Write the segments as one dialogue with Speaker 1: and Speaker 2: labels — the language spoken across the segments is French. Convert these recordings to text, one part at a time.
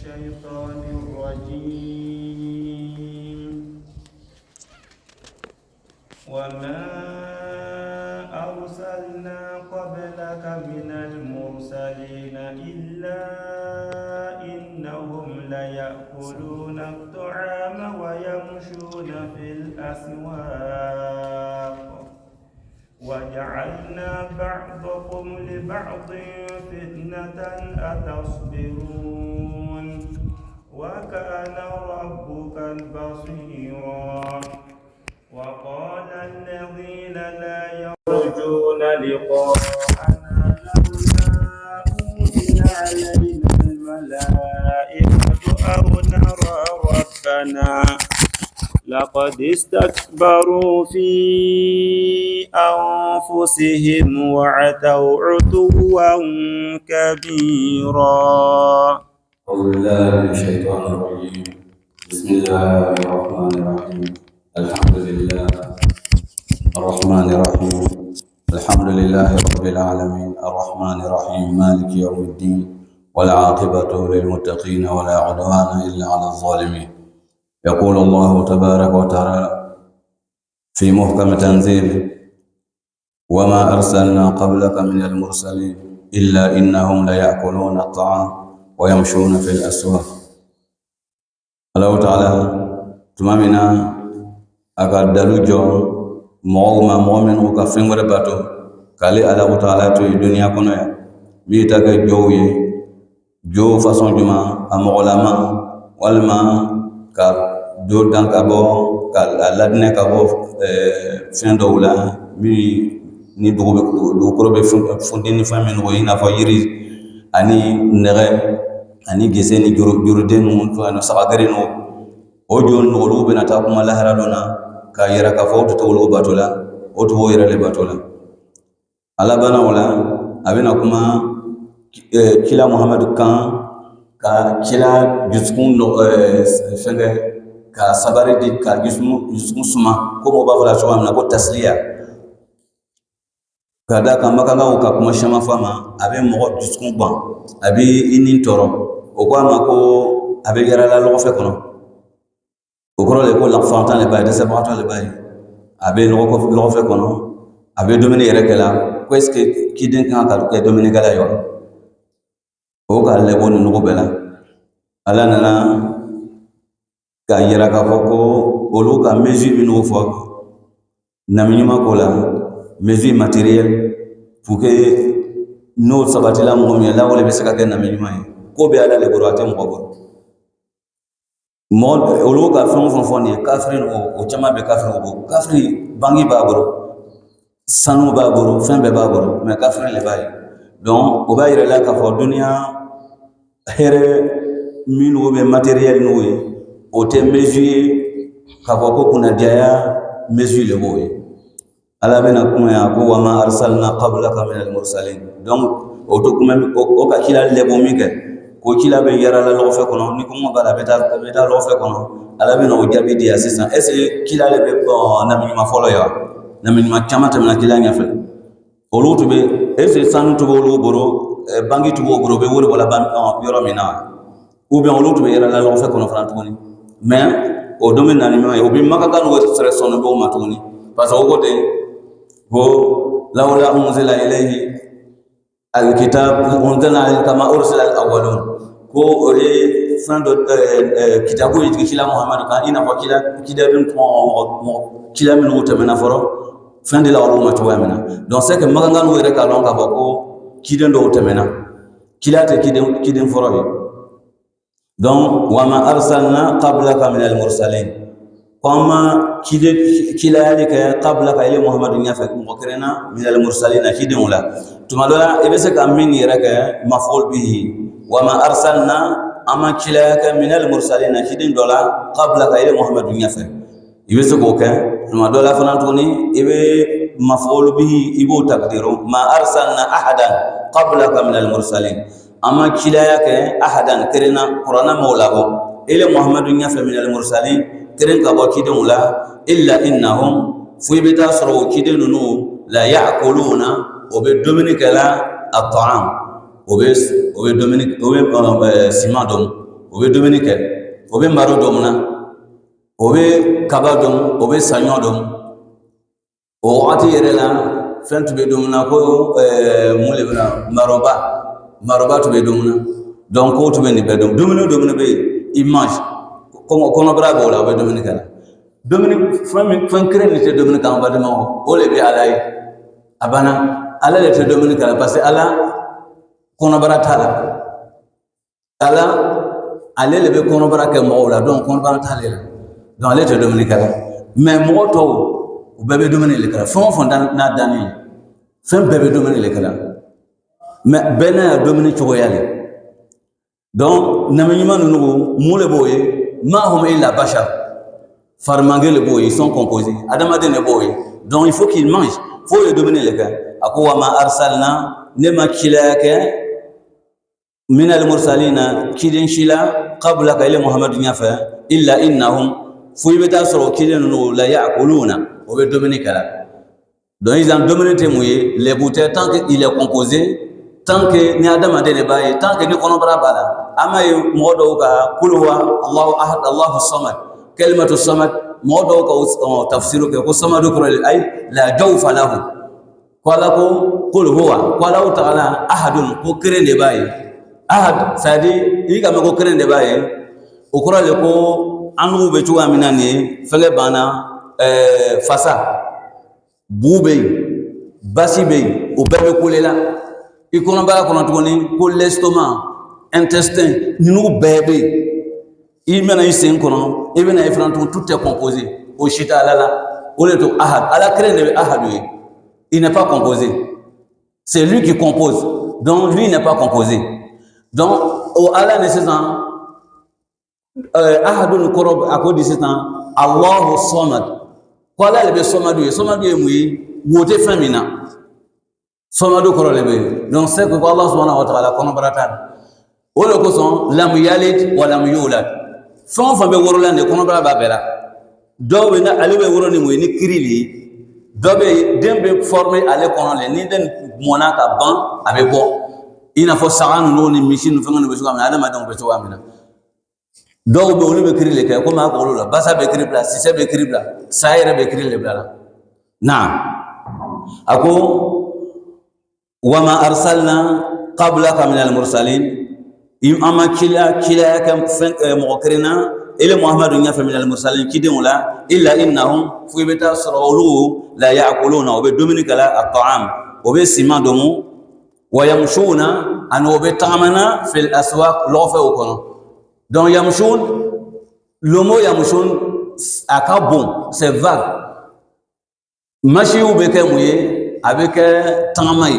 Speaker 1: الشيطان الرجيم وما أرسلنا قبلك من المرسلين إلا إنهم ليأكلون الطعام ويمشون في الأسواق وجعلنا بعضكم لبعض فتنة أتصبرون وكان ربك بصيرا وقال الذين لا يرجون لقاءنا لولا أنزل علينا الملائكة أو نرى ربنا لقد استكبروا في أنفسهم وعتوا عتوا كبيرا.
Speaker 2: أعوذ بالله من الشيطان الرجيم. بسم الله الرحمن الرحيم. الحمد لله الرحمن الرحيم. الحمد لله رب العالمين الرحمن الرحيم مالك يوم الدين والعاقبة للمتقين ولا عدوان إلا على الظالمين. يقول الله تبارك وتعالى في محكم تنزيله: وما أرسلنا قبلك من المرسلين إلا إنهم ليأكلون الطعام ويمشون في الأسواق. الله تعالى تمامنا أقدر جو مؤمن وكفر باتو كالي الله تعالى تو الدنيا كنويا بيتاك جو فاسون جما أمغلما والما ka do dan ka bo ka ladne ka bo fin do la mi ni do ko be fundini famen wo ina fa yiri ani nere ani geseni jurde no to ana sagare no o jon no lu be na ta kuma lahara dona ka yira ka fo to lo batola o to yira le batola ala bana wala abena kuma kila muhammad kan ka kila juskun no fenge ka sabari di ka juskun suma ko mo ba fala chwa na ko tasliya kada ka makanga ka kuma shama fama abe mo juskun ban abi inin toro o ko ma ko abe yara la lo fe kono o ko le ko la fantan le bay de se bato le bay abe lo fe kono abe dominer yere kala ko est ce que ki den kan ka dominer kala yo o ka le bonu no bela ala nana ka yira ka foko olu ka mesure bi no fo na minima ko la mesure matériel pour que no sabatila mo mi la wala be saka ken na minima ko be ala le boro atem ko mo olu ka fon ni kafrin o chama be kafrin o kafri bangi ba boro sanu ba boro fembe ba boro mais kafrin le bay donc o ba yira la ka fo dunia here min wo be matériel no we o te mesure ka ko kuna dia mesure le boy ala bena kuma ya ko wa ma arsalna qablaka min al mursalin donc o to kuma o ka kila le bo mi ke ko kila be yara la lo fe kono ni ko mo bala beta lo fe kono ala bena o jabi dia assistant est ce kila le be na mi ma folo ya na mi ma chamata na kila nya fe o lo to be est ce sanu to bo lo boro bangi to bo boro be wori wala ban yoro mina ou bien l'autre yera la lo fe kono frantoni mais au domaine animal o bi maka kan wo stress on bo matoni parce que o côté bo lawla unzila ilayhi alkitab unzila kama ursila alawwalun ko ore frando kitabu yi kila muhammad kan ina fa kila bin to kila min wuta mena foro fin de la wala matwa mena donc c'est que maka kan wo re ka lon ka ko kiden do wuta mena kila te kiden foro donc wama arsalna qablaka min al-mursalin kama kilalika qablaka ila muhammadu nyafa mukrina min al-mursalin kidin wala tumalola ibese kam min yaraka maf'ul bihi wama arsalna ama kilalaka min al-mursalin kidin dola qablaka ila muhammadu nyafa ibese ko ka tumalola fanantuni ibe maf'ul bihi ibo takdiru ma arsalna ahadan qablaka min al-mursalin ama kilaya ke ahadan kerena qur'ana mawlabo ila muhammadun ya min al mursalin keren ka ba kidin wala illa innahum fu bita suru kidin nu la ya'kuluna wa bi dominika la at'am o be dominik o be simadum o be dumuni kɛ o be maro domuna o be kaba dom o be saɲɔ dom o wagati yɛrɛ la fɛn tun be domuna ko mun le bena maroba tun be domuna donc ko tun be nin bɛɛ dom dumuni dumuni be i mange kɔnɔbara b'o la o be dumuni kɛ la dumuni fɛn kelen de tɛ dumuni kan badenmaw o le be ala ye a banna ala le tɛ dumuni kɛ la parce que ala kɔnɔbara t'a la ala ale le be kɔnɔbara kɛ mɔgɔw la donc kɔnɔbara t'ale la donc ale tɛ dumuni kɛ la mais mɔgɔ tɔw u bɛɛ be dumuni le kɛ la fɛn o fɛn n'a dannen fɛn bɛɛ be dumuni le kɛ la mais bɛɛ n'a ya dumuni cogoya le donc nabi ɲuman ninnu mun le b'o ye ma hum illa bashar farmange le b'o ye ils sont composés adamaden le b'o ye donc il faut qu'il mange faut ye dumuni le kɛ a ko wa ma arsalna ne ma kilaya kɛ min al-mursalina kiden shila qabla ka ila muhammadu nyafa illa innahum fu beta soro kiden no la ya'kuluna o be dominer kala donc ils ont dominé mouillé les bouteilles tant qu'il est composé tant que ni adama de le baye tant que ni konobara bala ama y modo ka kulwa allah ahad allah samad kalimatu samad modo ka tafsiru ko samadu ko ay la jawfa lahu qala ko qul huwa qala ta'ala ahadun ko kire de baye ahad sadi iga me ko kire de baye o ko le ko anu be tuwa minani fele bana fasa bube basibe o bebe kolela ikono bala kono tugoni ko l'estomac intestin ninu bebe imena isen kono ibena ifrantu tout est composé au shita lala o le to ahad ala kire de ahad il n'est pas composé c'est lui qui compose donc lui n'est pas composé donc au ala nécessaire ahadun korob akodi setan allah samad qala le be somadu muyi wote famina somadu korolebe donc c'est que Allah subhanahu wa ta'ala kono baratan o le ko son lam yalid wa lam yulad fon be worolande kono bara babela do be na alibe woroni muyi ni kirili do be dembe formé ale kono le ni den mona ka ban abe bo ina fo sagan no ni machine fo ngane be so amna adama donc be so amna do be woni be kirili kay ko ma ko la basa be kiribla sise be kiribla sayre be kirili bla نعم أكو وما أرسلنا قبلك من المرسلين أما كلا كم مغكرنا إلى محمد ينفع من المرسلين كدهم لا إلا إنهم في بيت سرولو لا يأكلون وبدمنك لا الطعام وبسما دمو ويمشون أن وبتعمنا في الأسواق لوفه وكنا donc يمشون le mot يمشون akabon c'est vague Machi ou beke mouillé avec Tamamaï.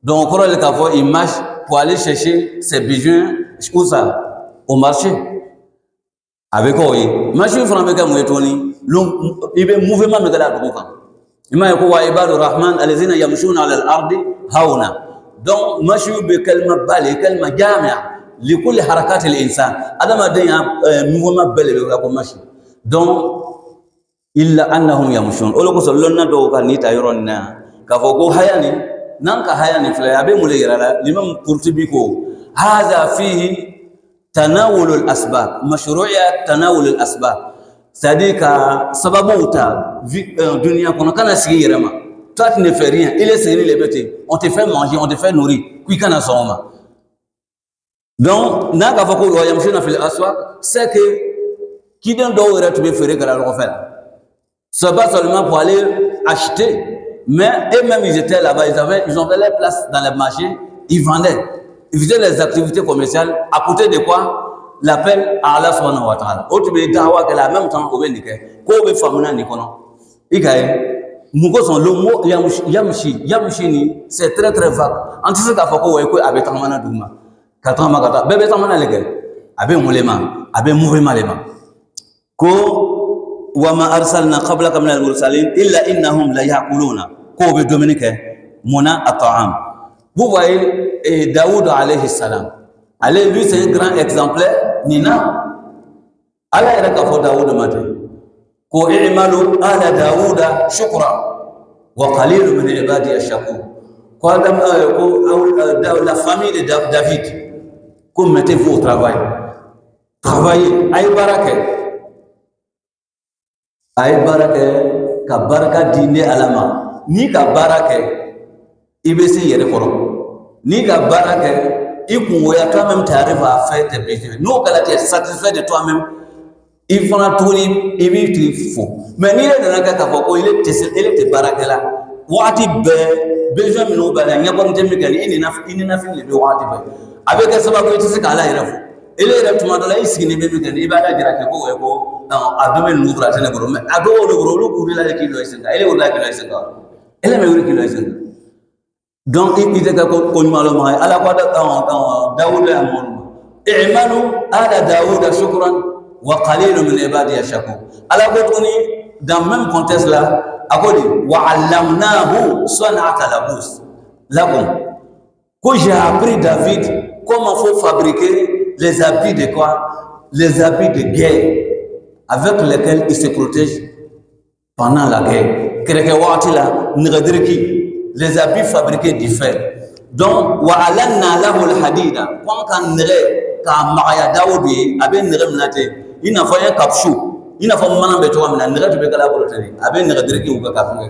Speaker 2: Donc, on a fois il marche pour aller chercher ses besoins où ça au marché. Avec quoi Machi ou fera beke mouillé Tony. Il veut mouvement de la drogue. Il m'a dit quoi Ibadu Rahman alezina yamshuna ala al-ardi hauna. Donc, Machi ou beke kelma bali kelma jamia likuli harakati l'insan. Adam a dit mouvement bel et comme Machi. Donc illa annahum yamshun olo ko lonna do ka ni ta yoronna ka fogo hayani nanka hayani fla abe mule yarala limam qurtubi ko hadha fihi tanawul al asbab mashru'iyat tanawul al asbab sadika sababu ta dunia kono kana sigi yarama toi tu ne fais rien il est serré les bêtes on te fait manger on te fait nourrir kui kana soma donc naka fogo yamshuna fil aswaq c'est que qui donne do re tu be faire kala lo faire. C'est pas seulement pour aller acheter, mais eux-mêmes ils étaient là-bas, ils ont fait les places dans les marchés, ils vendaient, ils faisaient les activités commerciales à côté de quoi l'appel à Allah subhanahu wa ta'ala. Autre be dawa que la même temps au benike, ko be famuna ni kono. Ikaye, muko son le mot yamshi ni c'est très très vague. En tout cas faut ko ko abe tamana duma. Katama kata bebe tamana leke. Abe mulema, abe mouvement lema. Ko وما أرسلنا قبلك من المرسلين إلا إنهم لا يأكلون كوب دومينيك منا الطعام. Vous voyez Daoud alayhi salam. Allez lui c'est un grand exemplaire nina. Allah ira ka fo Daoud mate. Ko i'malu ala Daoud shukra wa qalil min ibadi ash-shakur. Ko adam ko la famille de David comme mettez-vous au travail. travailler, aïe barake. Aïe barake, ka baraka dîner à la main. Ni ka barake, ibc yere koro. Ni ka barake, toi-même tu arrives à faire tes besoins. Nous, quand tu es satisfait de toi-même, il faut tourner, il faut. Mais ni le nana ka fɔ ko il est barake là. Waati bɛɛ besoin minnu b'a la ɲɛbɔn tɛ min kɛ ni i ni nafin de bɛ waati bɛɛ. A bɛ kɛ sababu i tɛ se k'ala yɛrɛ fɔ. Ele yɛrɛ tuma dɔ la i sigilen bɛ min kɛ ni i b'a la jira kɛ ko ko a dɔ bɛ ninnu fura tɛ ne bolo mais a dɔw de bolo olu k'u la k'i lɔ sen kan ele wuli la k'i lɔ sen kan ele mɛ wuli k'i lɔ sen kan. Donc i tɛ kɛ ko ɲuman lɔ ma ye ala ko Dawuda y'a mɔnu ma. I'malu ala Dawuda shukran wa qalilun min ibadiya shakur. Ala ko tuguni dans même contexte là. Akodi wa allamnahu san'ata lakum. Que j'ai appris David comment faut fabriquer les habits de quoi? Les habits de guerre avec lesquels il se protège pendant la guerre. Les habits fabriqués du fer. Donc wa alanna lahu alhadida. Quand kan nere ka magaya Daoudi abe nere mnate. Il n'a pas un capchou. Il n'a pas de be to amna nere to be kala borotani abe nere direki uga ka funga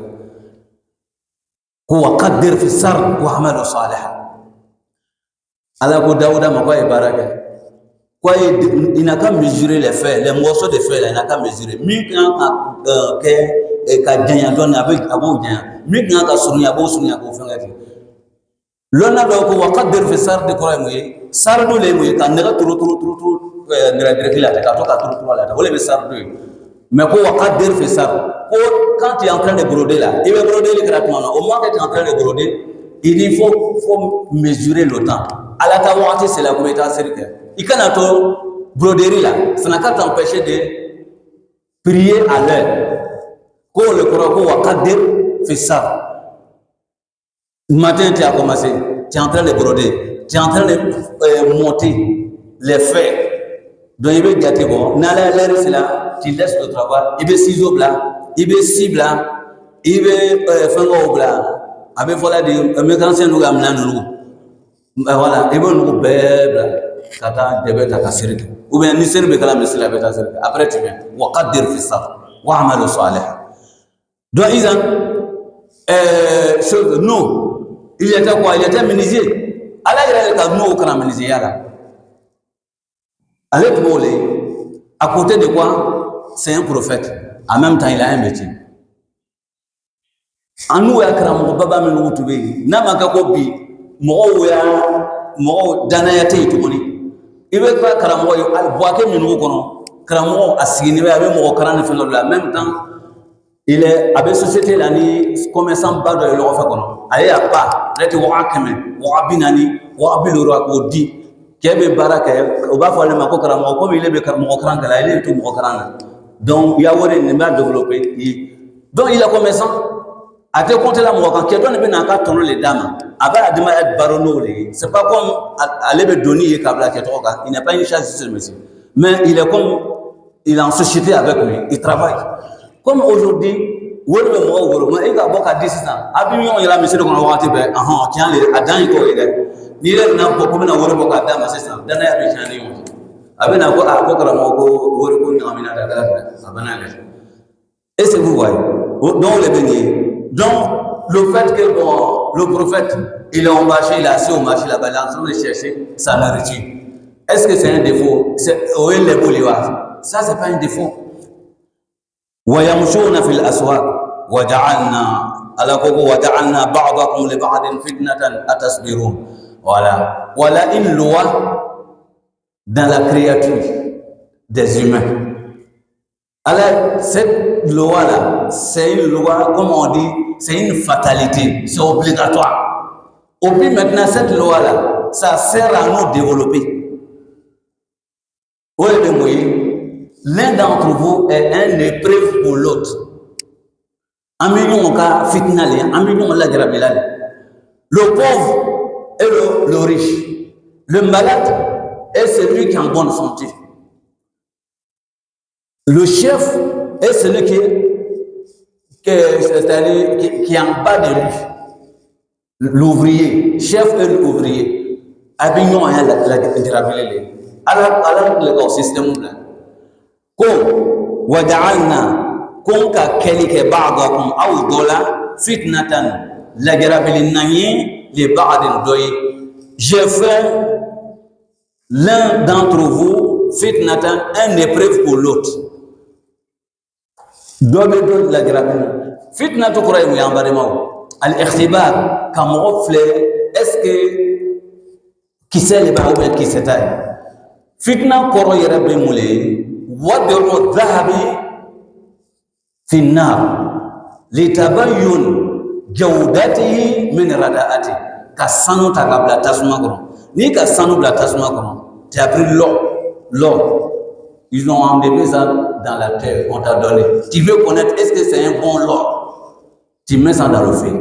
Speaker 2: huwa qaddir fi sar wa amalu salih ala ko Dawuda ma kwa baraka kwa il n'a qu'à mesurer les faits les morceaux de fer il n'a qu'à mesurer mi kan ka janya don avec abo janya mi kan ka sunya bo funga ti lona do ko wa qaddir fi sar de ko moy sar do le moy kan nere turu nera direct là ka to ka turu là wala be sar do mais ko waqadir fi sar ko quand tu es en train de broder là il va broder gratuitement au moins que tu es en train de broder il faut mesurer le temps ala ta waqti c'est la combien cercle il kana to broderie là ça n'a qu'à t'empêcher de prier à l'heure ko le Coran ko waqadir fi sar matin tu as commencé tu es en train de broder tu es en train de monter les faits. Donc il veut gâter bon. N'allez l'air c'est là, tu laisses le travail. Il veut ciseaux blanc, il veut cible blanc, il veut faire blanc. Avec voilà des mécanciens nous amener nous. Voilà, il veut nous bébé. Kata début ta kasiri. Ou bien ni serbe kala mesila la beta serbe. Après tu viens. Wa qaddir fi saf. Wa amalu salih. Donc ils ont nous il était quoi? Il était menuisier. Allah il a nous qu'on a menuisier là. Avec Molé, à côté de quoi? C'est un prophète. En même temps, il a un métier. En nous, il y a un baba qui nous trouve. Namaka kopi, mo danayate itumoni. Il veut pas karamo yo alboake minu kono. Karamo asigini avec mo karane fait en même temps. Il est avec société là ni commerçant bas de l'Europe kono. Allez à pas, là tu vois keme, wa binani, wa biloro ko di. Kebe baraka o ba fole mako karamo comme il est be karamo karanga là il est tout mo karanga donc il y a wore ne ba développer donc il a commerçant a te compter la mo kan ke don be na ka tono les dames aba adima et barono c'est pas comme aller be doni et kabla ke toka il n'a pas une chance sur monsieur mais il est comme il est en société avec lui il travaille comme aujourd'hui wore be mo woro ma e ga boka 16 ans abi mi on ila monsieur ko wakati be tiens les adan ko ile ni le na ko ko na woro ko ka dama sesa dana ya be chani yo abena ko a ko karamo ko woro ko ngamina da kala abana le et c'est vous voyez donc le béni donc le fait que bon le prophète il est au marché il est assis au marché là-bas en train de chercher sa nourriture est-ce que c'est un défaut c'est oui les bolivar ça c'est pas un défaut wa yamshuna fil aswaq wa ja'alna ala ko wa ja'alna ba'dakum li ba'din fitnatan atasbirun. Voilà une loi dans la créature des humains. Alors, cette loi-là, c'est une loi, comme on dit, c'est une fatalité, c'est obligatoire. Et puis maintenant, cette loi-là, ça sert à nous développer. L'un d'entre vous est un épreuve pour l'autre. Un million de fitnali, un million de la. Le pauvre et le riche. Le malade est celui qui est en bonne santé. Le chef est celui qui est en bas de lui. L'ouvrier, chef et l'ouvrier. Abignon a la ala le système là ko waja'alna kon ka kelike ba'dakum aw dola fitnatan la garabilin nanye li ba'din doy. J'ai fait l'un d'entre vous fitnatan, un épreuve pour l'autre. Dobe do la garabilin fitnatu kuray mu yambare maw al ikhtibar kam ofle est-ce que qui sait les ba ou qui sait fitna koro yere be mule wadu dhahabi fi an-nar litabayyun jawdatihi min rada'ati ka sanu ta kabla tasma kono ni ka sanu bla tasma kono tu as pris l'or ils ont enlevé ça dans la terre on t'a donné tu veux connaître est-ce que c'est un bon l'or tu mets ça dans le feu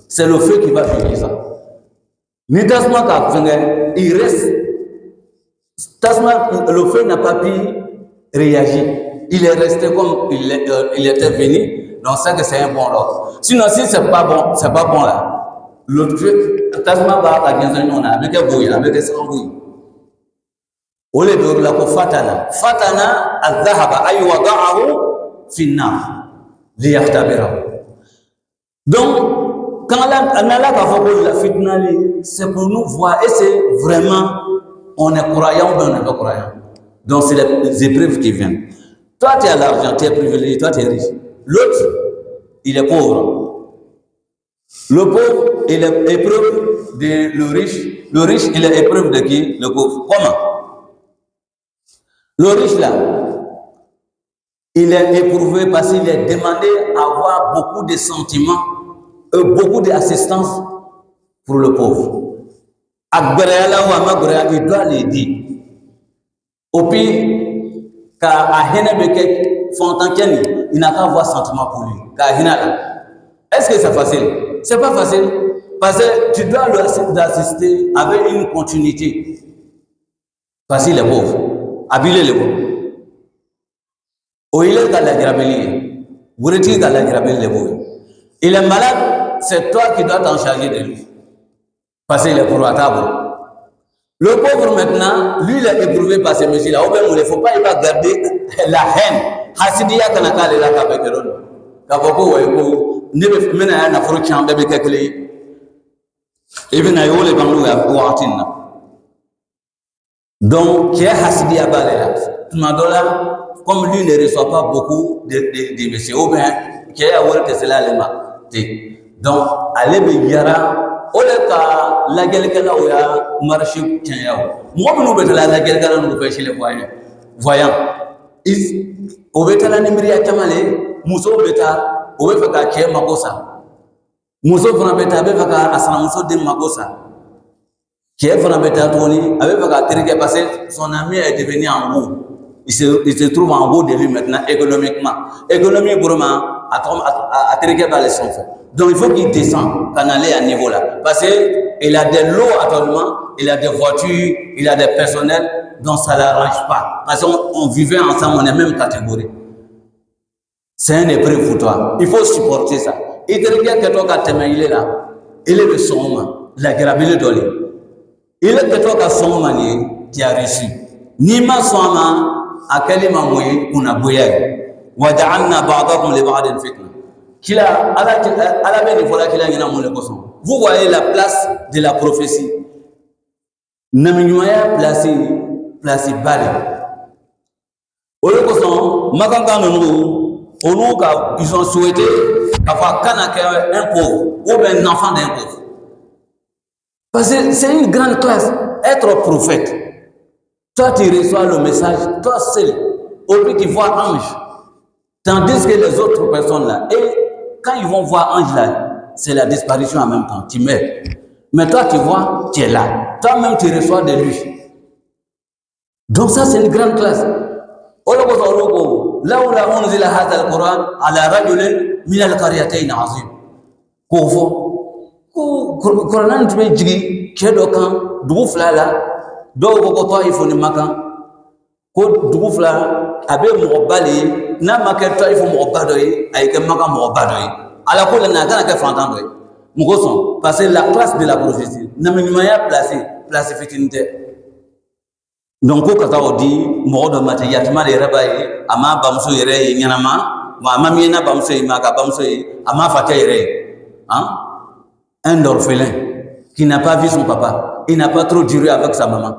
Speaker 2: c'est le feu qui va finir ça ni tasma ka fenga il reste tasma le feu n'a pas pu réagir il est resté comme il était venu donc ça que c'est un bon l'or sinon si c'est pas bon là le feu tasma va à 15 ans avec un bouillie avec des sambouilles au lieu de la fatana al-dhahaba ay wada'ahu fi an-nar liyahtabirahu. Donc quand Allah va faire la fitna c'est pour nous voir et c'est vraiment on est croyant ou on n'est pas croyant. Donc c'est les épreuves qui viennent. Toi tu as l'argent, tu es privilégié, toi tu es riche. L'autre il est pauvre. Le pauvre il est épreuve de le riche il est épreuve de qui? Le pauvre. Comment? Le riche là, il est éprouvé parce qu'il est demandé à avoir beaucoup de sentiments, beaucoup d'assistance pour le pauvre. Il doit l'aider. Au pire, il n'a qu'à avoir sentiment pour lui. Est-ce que c'est facile? C'est pas facile. Parce que tu dois l'assister avec une continuité. Parce qu'il est pauvre. Habile le bon. Oile ka la grabeli. Boureti ka la grabeli le bon. Il est malade, c'est toi qui dois t'en charger de lui. Parce qu'il est pour à table. Le pauvre maintenant, lui il est éprouvé par ces messieurs-là. Il ne faut pas il va garder la haine. Hasidiya kanaka le la kabekeron. Kaboko wayko nebe mena na furu chambe be kekle. Even ayole bangu ya watina. Donc, qui est Hassidi Abalela, comme lui ne reçoit pas beaucoup de messieurs, ou bien qui est à voir que c'est là les mains. Donc, allez me yara, oleka la gueule ou ya marché tient. Moi, nous mettons la gueule nous fait chez les voyants. Au bêta la numéro à Kamale, Mousso bêta, au bêta qui est Magosa. Mousso prend bêta, bêta à San Mousso de Magosa. Qui est vraiment Tony, avec Vagaterique parce que son ami est devenu en haut. Il se trouve en haut de lui maintenant économiquement. Économie vraiment à Terrique par les enfants. Donc il faut qu'il descende, qu'on aille à niveau là. Parce qu'il a des lots actuellement, il a des voitures, il a des personnels, donc ça ne l'arrange pas. Parce qu'on vivait ensemble, on est même catégorie. C'est un épreuve pour toi. Il faut supporter ça. Il te regarde que toi, il est là. Il est le son, la gravité de il est que toi qui son manier qui a reçu ni ma soma a kalima moye kuna boyay wa ja'alna ba'dakum li ba'din fitna kila ala be fola kila ngina mon le koson. Vous voyez la place de la prophétie naminyaya placé balé au le koson makanga nonu onuka ils ont souhaité avoir un pauvre ou bien un enfant d'un pauvre. Parce que c'est une grande classe, être prophète. Toi, tu reçois le message, toi seul, au plus tu vois ange. Tandis que les autres personnes là, et quand ils vont voir ange là, c'est la disparition en même temps, tu meurs. Mais toi, tu vois, tu es là. Toi-même, tu reçois de lui. Donc ça, c'est une grande classe. Là où la unzila hadha al-Qur'an ala rajulin min al-qaryatayn azim. Koufo. Qur'an tu be jigi kedo kan dugu fila la do ko to ifo ni makan ko dugu fila abe mo bali na makan to ifo mo bado yi ay ke makan mo bado yi ala ko na kana ke fantan do yi mo ko son parce que la classe de la prophétie na minimaya placé fitinité donc ko kata o di mo do mate yatima de rabaye ama bamso yere nyanama ma miena bamso ma ka bamso ama fata yere hein, un orphelin qui n'a pas vu son papa, il n'a pas trop duré avec sa maman.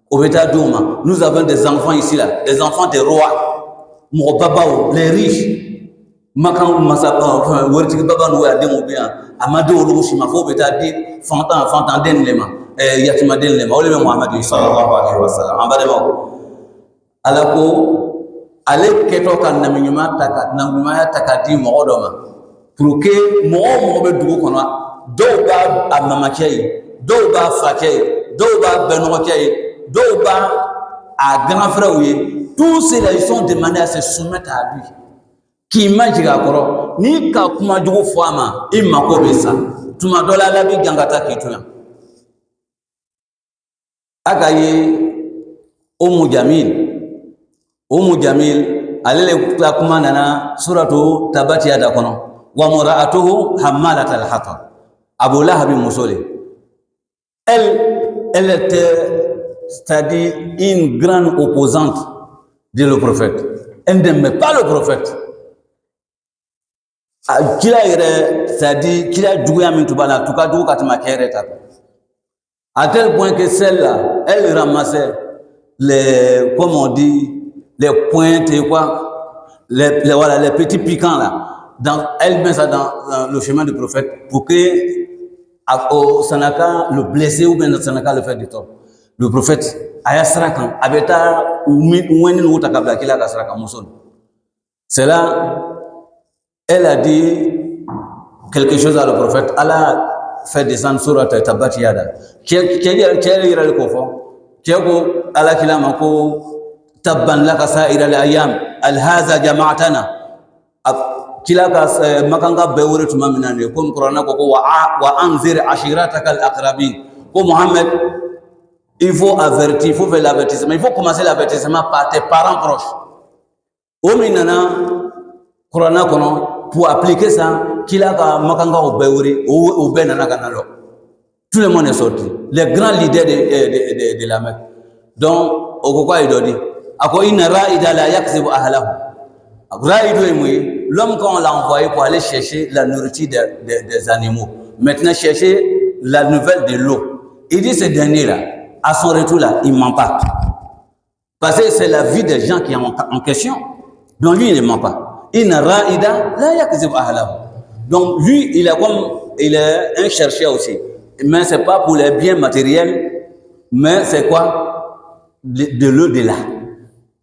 Speaker 2: Au Beta Douma, nous avons des enfants ici là, des enfants des rois, mon papa, les riches. Makan masa werti baba no ya demo bien amado lo shima fo Beta di fantan den lema yatima den lema ole Muhammad sallallahu alaihi wasallam ambade mo alako ale keto kan na minyuma takati mo odoma pour que mo be dugo kono do ba amama kay do ba fakay do ba beno kay do ba a grand frère oui, tous ceux-là ils sont demandés à se soumettre à lui qui majiga koro ni ka kuma jugo fama imma ko besa tuma dola la bi gangata kituya akaye Ummu Jamil alele la kuma nana suratu tabati yada kono wa mura'atuhu hammalat al-hatab Abu Lahab musole elle était, c'est-à-dire une grande opposante de le prophète, elle n'aimait pas le prophète. C'est-à-dire qu'il a joué à Mintubala, tout cas, à tel point que celle-là, elle ramassait les, comme on dit, les pointes et quoi, voilà, les petits piquants là. Elle met ça dans le chemin du prophète pour que au Sanaka le blessé ou bien le Sanaka le fait du tort. Le prophète, Ayasrakan, Abeta ou Moueni ou Takabla Kila Kasraka Mousson. C'est là. Elle a dit quelque chose à le prophète. Allah a fait descendre sur la Tabati Yada. Qui est le confort? Qui est Allah qui l'a manqué? Tabban la kasa ira al-ayam. Al-haza jama'atana. Kila kas makanga bewure tumaminane. Comme Qur'an ko wa anzir ashirataka al-aqrabin. Comme Mohammed, il faut avertir, il faut faire l'avertissement. Il faut commencer l'avertissement par tes parents proches. Ominana Qur'an kono. Pour appliquer ça, qu'il a makanga au Béouri, au Benanaganalo. Tout le monde est sorti. Les grands leaders de la Mecque. Donc, au Koko Idodi, Ako inara idala yakzibu ahlahu. L'homme, quand on l'a envoyé pour aller chercher la nourriture des animaux, maintenant chercher la nouvelle de l'eau. Il dit ce dernier-là, à son retour là, il ne ment pas. Parce que c'est la vie des gens qui sont en question. Donc lui, il ne ment pas. Donc lui, il est un chercheur aussi. Mais ce n'est pas pour les biens matériels, mais c'est quoi? De l'au-delà.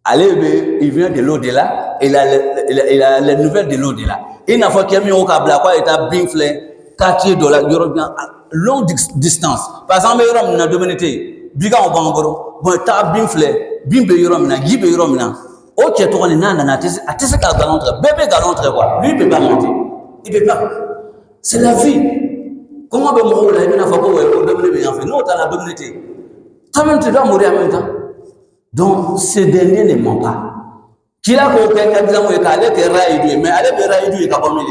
Speaker 2: Allez, il vient de l'au-delà, il a les nouvelles de l'au-delà. Il n'a pas qu'il y a mis au câble, il a bien fait $4, longue distance. Par exemple, il y a une dominité, biga au bamboro, bon, il a bien fait, bien béyoromina, gibeyoromina. Ok, tu connais nana, tu sais qu'à galantre, bébé galantre quoi, lui il peut pas mentir, il peut pas. C'est la vie. Comment on peut mourir là, il n'a pas de dominer, en fait, nous on a la dominité. Toi-même tu dois mourir en même temps. Donc ce dernier ne ment pas. Qu'il a quelqu'un qui dit qu'il allait te raïdu, mais allez te raïdu, il a pas mis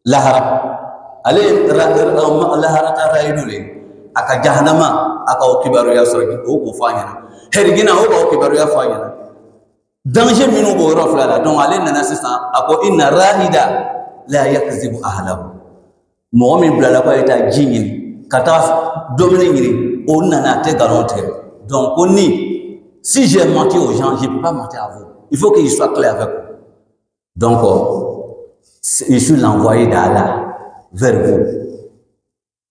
Speaker 2: lahara. Allez lahara ta raïdu, aka jahannama, aka okibaru ya sorgi, au kufanya. Herigina au okibaru ya fanya. Danger minu bo rof la donc ale nana sisan ako inna rahida la yakzibu ahlahu mo min blala ko eta jingini kata dominer ngiri on nana te garantir. Donc on ni si j'ai menti aux gens, je ne peux pas mentir à vous. Il faut qu'il soit clair avec vous. Donc je suis l'envoyé d'Allah vers vous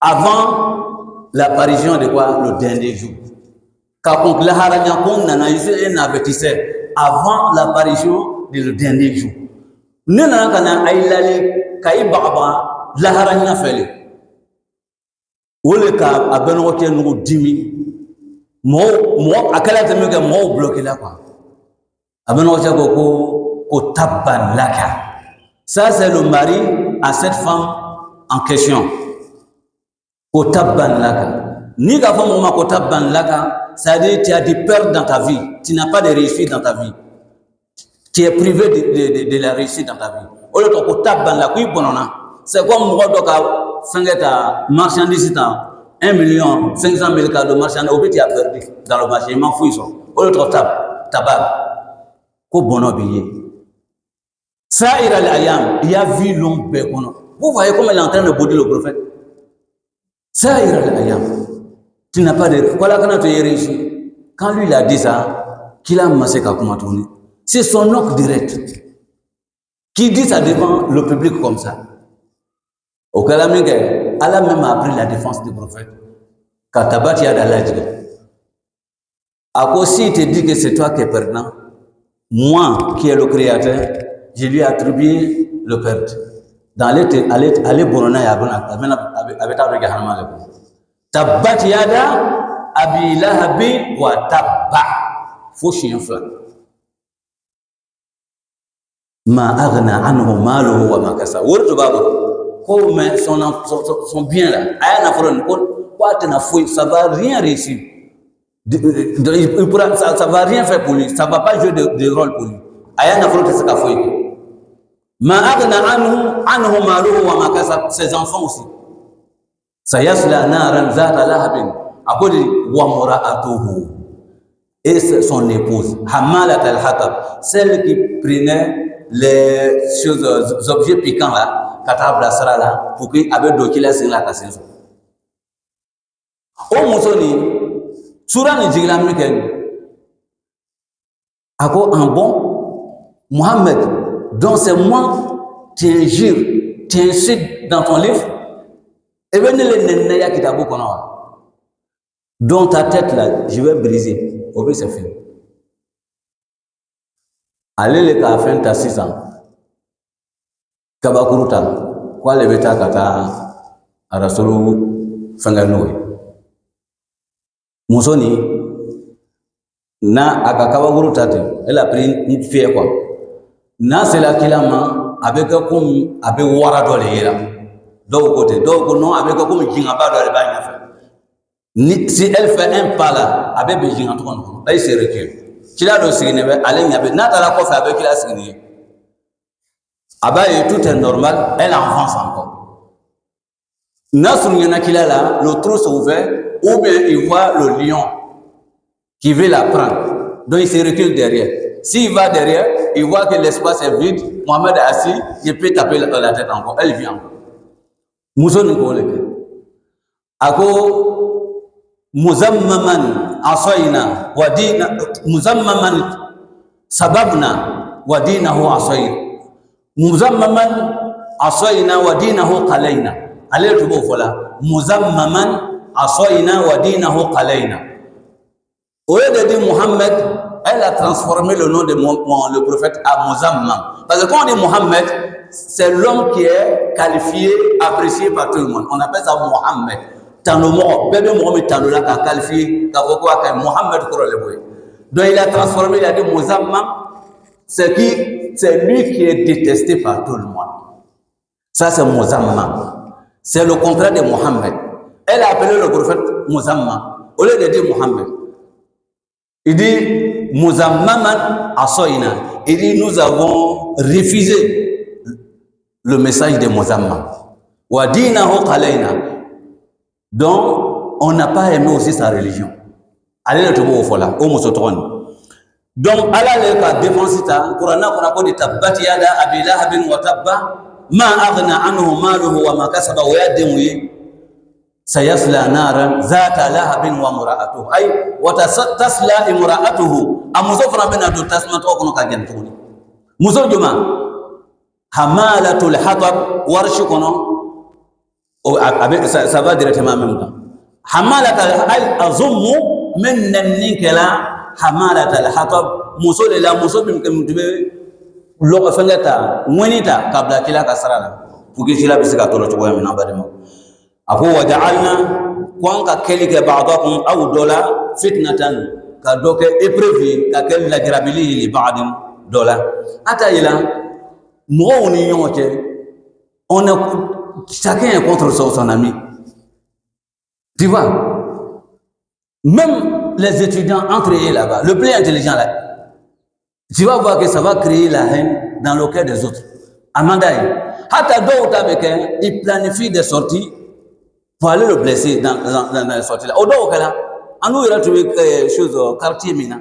Speaker 2: avant l'apparition de quoi? Le dernier jour. Quand on la haranya kon nana ici un avertisseur avant l'apparition du dernier jour. Nous n'avons pas aïlale kaï baba la haranya fele. Ou le cas à Benoît nous dimi. Moi à quel âge me que moi bloqué là quoi. À Benoît ko tabban laka. Ça c'est le mari à cette femme en question. Ko tabban laka. Ni ka femme ko tabban laka. C'est-à-dire tu as des pertes dans ta vie, tu n'as pas de réussite dans ta vie. Tu es privé de la réussite dans ta vie. Au lieu de c'est comme moi qui fais ta marchandise, 1 500 000 cas de marchandises, au petit a perdu dans le marché, il m'en fout, ils sont. Au lieu de tabac, qu'au bon billet. Ça ira l'ayam, il y a vu l'homme bécono. Vous voyez comment il est en train de bouder le prophète. Ça ira l'ayam. Tu n'as pas de. Voilà quand tu es réussi. Quand lui il a dit ça, qu'il a massé comment tourner. C'est son oncle direct qui dit ça devant le public comme ça. Au Kalaming, Allah même a appris la défense du prophète. Quand Tabat y a dans l'âge. À cause si il te dit que c'est toi qui es perdant, moi qui est le créateur, je lui ai attribué le perdre. Dans aller Borona et avec ta regard, Tabat yada abi lahabi wa tabba. Faut chien flan. Ma aghna anhu maluhu wa ma kasa. Word babo. Comme son bien là. Aya na fron quoi te na fouille, ça va rien réussir. Ça va rien faire pour lui, ça va pas jouer de rôle pour lui. Aya na fron te saka fouille. Ma aghna anhu maluhu wa ma kasa. Ses enfants aussi. Sayasla naran zata lahabin. Akodi wa mura'atuhu. Et son épouse, Hamalat al-Hatab, celle qui prenait les objets piquants là, Katabla Sara là, pour qu'il avait d'autres là, c'est là ta saison. Au Mousoni, Souran et Jiglam Miken, Ako un bon, Mohamed, dans ces mots, tu injures, tu insultes dans ton livre, et bien les Nenaya qui t'a beaucoup dans ta tête là, je vais briser. Obe c'est fini. Allez les cas fin ta 6 ans. Kabakuruta. Quoi le beta kata arasulu fanganoe. Musoni na akakabakuruta te. Elle a pris une fille quoi. Na c'est là qu'il a man avec comme avec wara do le yera. Do côté do non avec comme jingaba do le ba fait. Si elle fait un pas là, avec Beijing en tout cas, là il se recule. Qu'il a aussi signé, allez, n'a pas la coiffe avec qu'il a signé. Abaye tout est normal, elle avance encore. Nasrou yana qu'il a là, le trou s'est ouvert, ou bien il voit le lion qui veut la prendre. Donc il se recule derrière. S'il va derrière, il voit que l'espace est vide, Mohamed est assis, il peut taper la tête encore. Elle vient encore. Mousso Nikoleke. Ako muzammaman asayna wa dina muzammaman sababna wa dinahu asayna muzammaman asayna wa dinahu qalayna allez tout beau voilà muzammaman asayna wa dinahu qalayna. Au lieu de dire Mohammed, elle a transformé le nom de le prophète à Muzammam, parce que quand on dit Mohammed, c'est l'homme qui est qualifié, apprécié par tout le monde, on appelle ça Mohammed. Bébé Mohamed Tanola a qualifié Mohamed Kouroleboy. Donc il a transformé, il a dit Muzammam, c'est lui qui est détesté par tout le monde. Ça c'est Muzammam. C'est le contraire de Mohamed. Elle a appelé le prophète Muzammam. Au lieu de dire Mohamed, il dit Muzammaman Asoina. Il dit nous avons refusé le message de Muzammam. Wa dinahu qalayna. Donc, on n'a pas aimé aussi sa religion. Allez le trouver au fola, au Moussotrone. Donc, Allah le cas défensita, Qur'ana qu'on a dit tabbat yada abi lahabin wa tabba, ma aghna anhu maluhu wa ma kasaba wa yadin sayasla naran zata lahabin wa mura'atuhu. Ay, wa tasla imra'atuhu. Amuzofra bena do tasmatu kono ka gentuni. Muzo juma hamalatul hatab warshu kono. Ça va directement en même temps. Hamalat al-azummu min ninkela hamalat al-hatab muso le la muso bim kem tube lo fengata monita kabla kila kasarala pour que cela puisse ka tolo to yamina badema ako waja'alna kwanka kelike ba'dakum aw dola fitnatan ka doke épreuve ka kel la grabili li ba'dim dola ata ila mo woni yote on a chacun est contre son ami. Tu vois, même les étudiants entre eux là-bas, le plus intelligent là, tu vas voir que ça va créer la haine dans le cœur des autres. Amandaï, Hata do avec il planifie des sorties pour aller le blesser dans la sortie là. Au dos, là, on nous a trouvé chose quartier mina.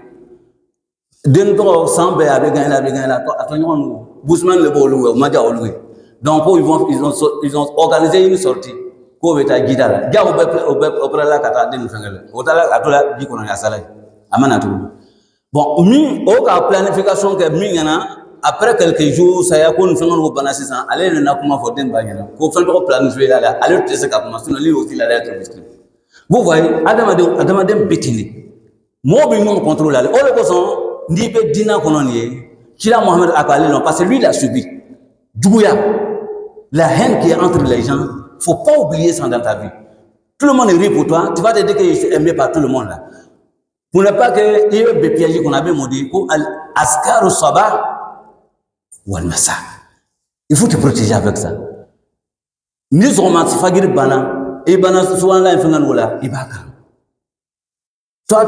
Speaker 2: D'un temps, sans bé avec gagné là, attendons, Bousman le bolou, Madia Olou. Donc, ils ont organisé une sortie. Ko beta guidala. Dia au la kata den fengele. Otala atola di kono ya sala. Amana tout. Bon, au cas planification que mi après quelques jours, ça y a qu'on fait un bon assistant. Allez, le n'a comment faut den bagana. Qu'on fait trop planifier là. Allez, tu sais comment sinon lui aussi la lettre biscuit. Vous voyez, Adam bétini. Moi, bien mon contrôle là. Oh le poisson, ni be dina kononie. Kila Mohamed Akali non parce que lui il a subi. Djouya. La haine qui est entre les gens, faut pas oublier ça dans ta vie. Tout le monde rit pour toi, tu vas te dire que je suis aimé par tout le monde là. Pour ne pas que il y ait des pièges qu'on avait dit, askar au sabah. Il faut te protéger avec ça. Nous sommes fagir bana et bana souvent là toi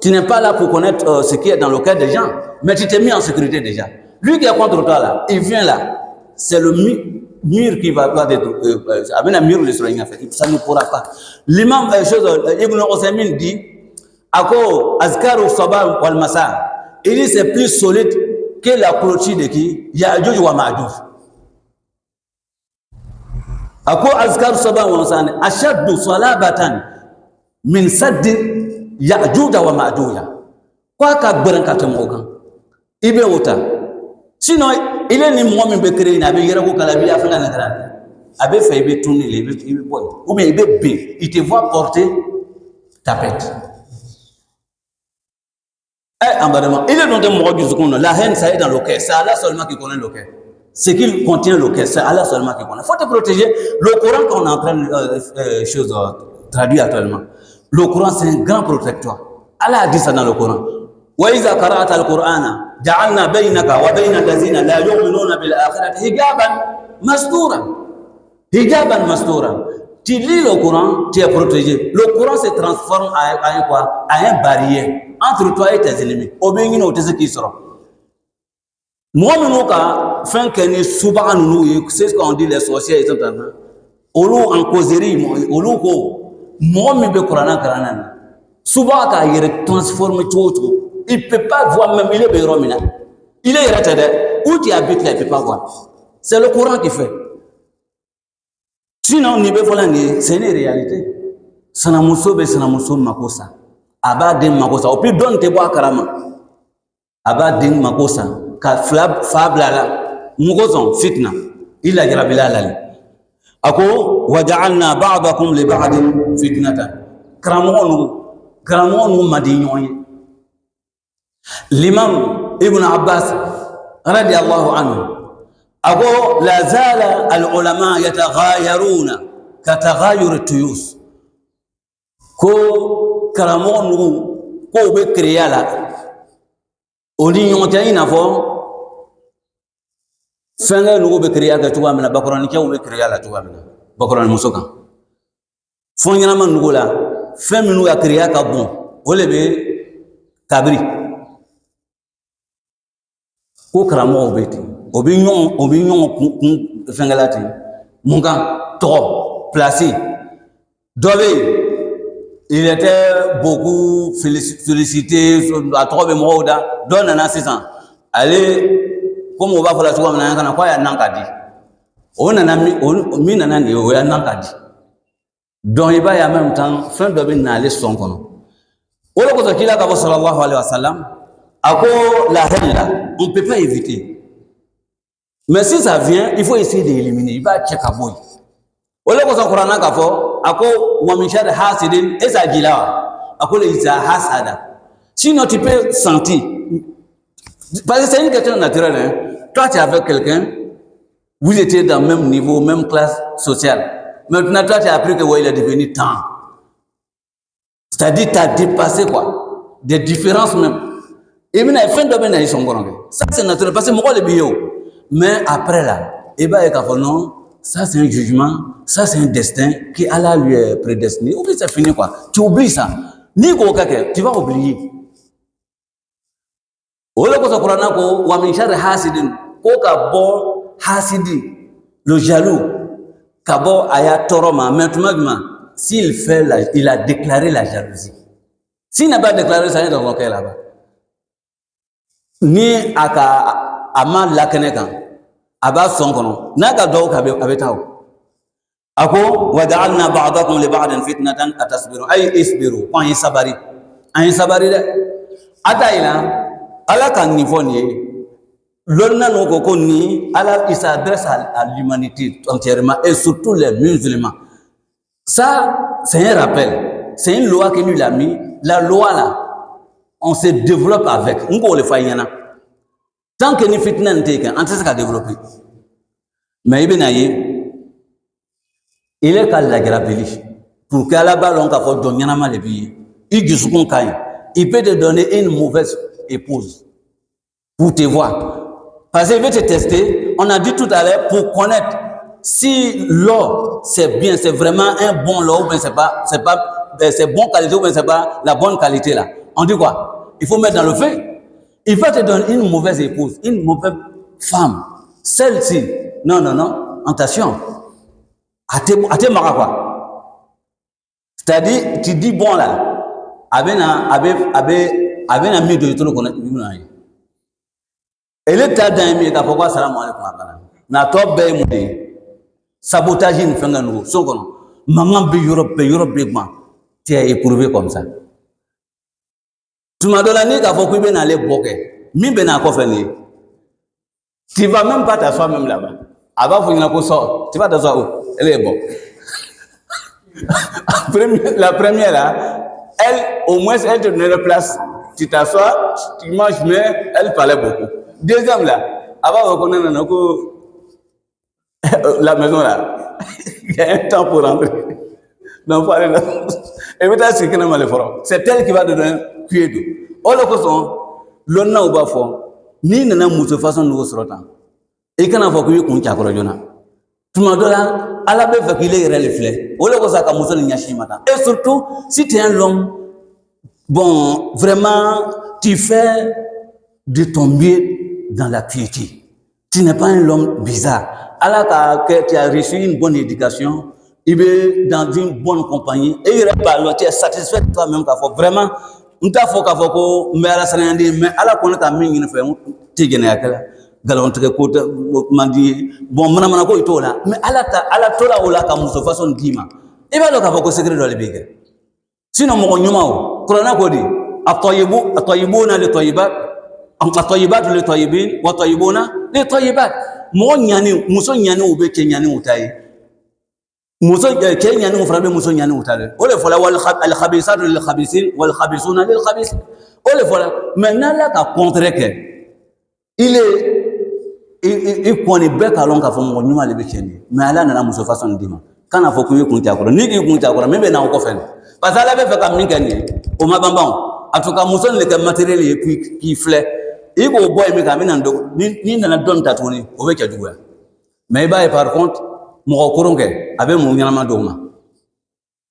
Speaker 2: tu n'es pas là pour connaître ce qui est dans le cœur des gens, mais tu t'es mis en sécurité déjà. Lui qui est contre toi là, il vient là, c'est le mur qui va être avec un mur le soleil ça ne pourra pas. L'imam Ibn Osaymin dit ako azkaru sabah wal masa, il dit c'est plus solide que la clôture de qui Ya'juj wa Ma'juj. Ako azkaru sabah wal masa ashaddu salabatan min sadd Ya'juj wa Ma'juj. Quoi ka berankata mokan ibe wota. Sinon il est ni moi même créé na be yera ko kala bi afanga na grande abe fait be tourner les be boy ou bien il be b il te voit porter ta pète. Il est dans des mots du seconde. La haine, ça est dans le cœur. C'est Allah seulement qui connaît le cœur. Ce qu'il contient le cœur, c'est Allah seulement qui connaît. Il faut te protéger. Le Coran qu'on est en train de traduire actuellement, le Coran c'est un grand protecteur. Allah a dit ça dans le Coran. وَإِذَا قَرَأْتَ الْقُرْآنَ جَعَلْنَا بَيْنَكَ وَبَيْنَ الَّذِينَ لَا يُؤْمِنُونَ بِالْآخِرَةِ حِجَابًا مَسْتُورًا. Hijaban mastura. Tu lis le Coran, tu es protégé. Le Coran se transforme en quoi? En une barrière entre toi et tes ennemis. Obéis au tes qui sera. Moi, nous, fin que nous, c'est ce qu'on dit les sorciers et tout ça. Olu en causerie, olu ko. Moi, je me Coran Coran. Souvent, quand il transforme tout, il ne peut pas voir même, il est béromina. Il est irrété. Où tu habites là, il ne peut pas voir. C'est le Coran qui fait. Sinon, c'est une réalité. Sanamuso makosa. Abadin makosa. Au plus donne te bois karama. Abadin makosa. Ka fablala. Mugoson fitna. Il a grabila lali. Ako waja'alna ba'dakum li ba'din fitnatan. Kramonu madinyoy. L'imam Ibn Abbas radiyallahu anhu. أقول لا زال العلماء يتغايرون كتغاير التيوس كو كرامون كو بكريالا أولي يوتين أفو فنجا نقول بكريالا توا منا بكران كيو بكريالا توا منا بكران مسوكا فنجا من نقولا فمنو يكريالا كابون ولا بي كابري كو كرامون بيتي Obignon Fengalati, Munga, trop, placé. Dové, il était beaucoup félicité à trop de mots, donne un assistant. Allez, comme on va faire la soirée, on a quoi à Nankadi. On a mis un an à Nankadi. Donc il va y a même temps, fin de n'aller son cono. Au lieu de qu'il a dit sallallahu alayhi wa sallam, à quoi la haine, on ne peut pas éviter. Mais si ça vient, il faut essayer d'éliminer. Il va checker à boy. Au lieu de se Coran à kafo, ako wamishad hasidin et ça gila, ako le isa hasada. Sinon tu peux sentir. Parce que c'est une question naturelle. Hein. Toi tu es avec quelqu'un, vous étiez dans le même niveau, même classe sociale. Maintenant toi tu as appris que ouais, il est devenu temps. C'est-à-dire tu as dépassé quoi, des différences même. Et maintenant fin de bien ils sont gorangés. Ça c'est naturel parce que moi le bio. Mais après là, non, ça c'est un jugement, ça c'est un destin qui Allah lui est prédestiné. Oublie c'est fini quoi. Tu oublies ça. Ni ko kake, tu vas oublier. Ola ko Qur'an ko wa min sharri hasidin ko ka bo hasidi, le jaloux. Kabo aya toroma, maintenant, s'il fait il a déclaré la jalousie. S'il n'a pas déclaré ça, il est dans son cœur là-bas. Ni aka ama lakenekan, aba sonkono, naka do abetao. Ako waja'alna ba'dakum li ba'din fitnatan atasbiru ay isbiru point sabari ay sabari de ataila ala kan niveau ni lonna no ko ni ala il s'adresse à l'humanité entièrement et surtout les musulmans. Ça c'est un rappel, c'est une loi que lui a mis. La loi là on se développe avec on le fait yana tant que ni fitna n'était on sait qu'à développer mais ibn ayi il est qu'à la gravité pour qu'à la base on a fait donner un mal de vie. Il peut te donner une mauvaise épouse pour te voir. Parce qu'il veut te tester. On a dit tout à l'heure pour connaître si l'or c'est bien, c'est vraiment un bon l'or ou bien c'est bonne qualité ou bien c'est pas la bonne qualité là. On dit quoi? Il faut mettre dans le feu. Il va te donner une mauvaise épouse, une mauvaise femme. Celle-ci, non, attention. Ate marakwa. C'est-à-dire, tu dis bon là, avec un mieux de tout le connaître. Et le tas d'un mieux, pourquoi salam alaikum. Na top bay moudi. Sabotage une fin de nous. Son qu'on maman be Europe bigman. Tu es éprouvé comme ça. Tu m'as donné qu'à faut que ben aller bloquer. Mi ben à quoi tu vas même pas t'asseoir même là-bas. Avant vous n'avez pas ça. Tu vas t'asseoir où? Elle est bonne. La première là, elle, au moins, elle te donne la place. Tu t'assois, tu manges, mais elle parlait beaucoup. Deuxième là, avant vous connaissez la maison là, il y a un temps pour rentrer. Donc, et maintenant, c'est elle qui va te donner un cuir d'eau. Au lieu l'on n'a pas fait, ni n'a pas façon de vous sortir. Et quand on va courir, on t'a corrigé. Tout le monde là, à la bête qu'il est reflet. Au lieu que ça commence à matin. Et surtout, si tu es un homme, bon, vraiment, tu fais de ton mieux dans la piété. Tu n'es pas un homme bizarre. Alors que tu as reçu une bonne éducation, il est dans une bonne compagnie, et il est tu es satisfait de toi-même. Vraiment, on t'a fait que mais à la salle, mais à la connaître à mine, il fait tu gagnes à quelle galon très court, mandi bon mana ko itola mais ala tola ola ka muso façon dima e ba lo ka foko secret do le bege sinon mo nyuma o corona ko di atayibuna li tayibat am atayibat li tayibin wa tayibuna li tayibat mo nyani muso nyani o be ke nyani utayi muso ke nyani o frabe muso nyani utale o le fola wal khabisatu lil khabisin wal khabisuna lil khabisin o le fola maintenant là ka contre que il connaît bien qu'allons qu'à fond mon le bécheni mais là n'a muso façon dima quand a faut que vous comptez encore ni que comptez encore même na encore fait parce que là fait comme mingani o mabambam en tout cas muso le matériel et puis qui flait il go boy me comme nando ni na don tatoni o be kadu mais par contre mon koronge avec mon nyama doma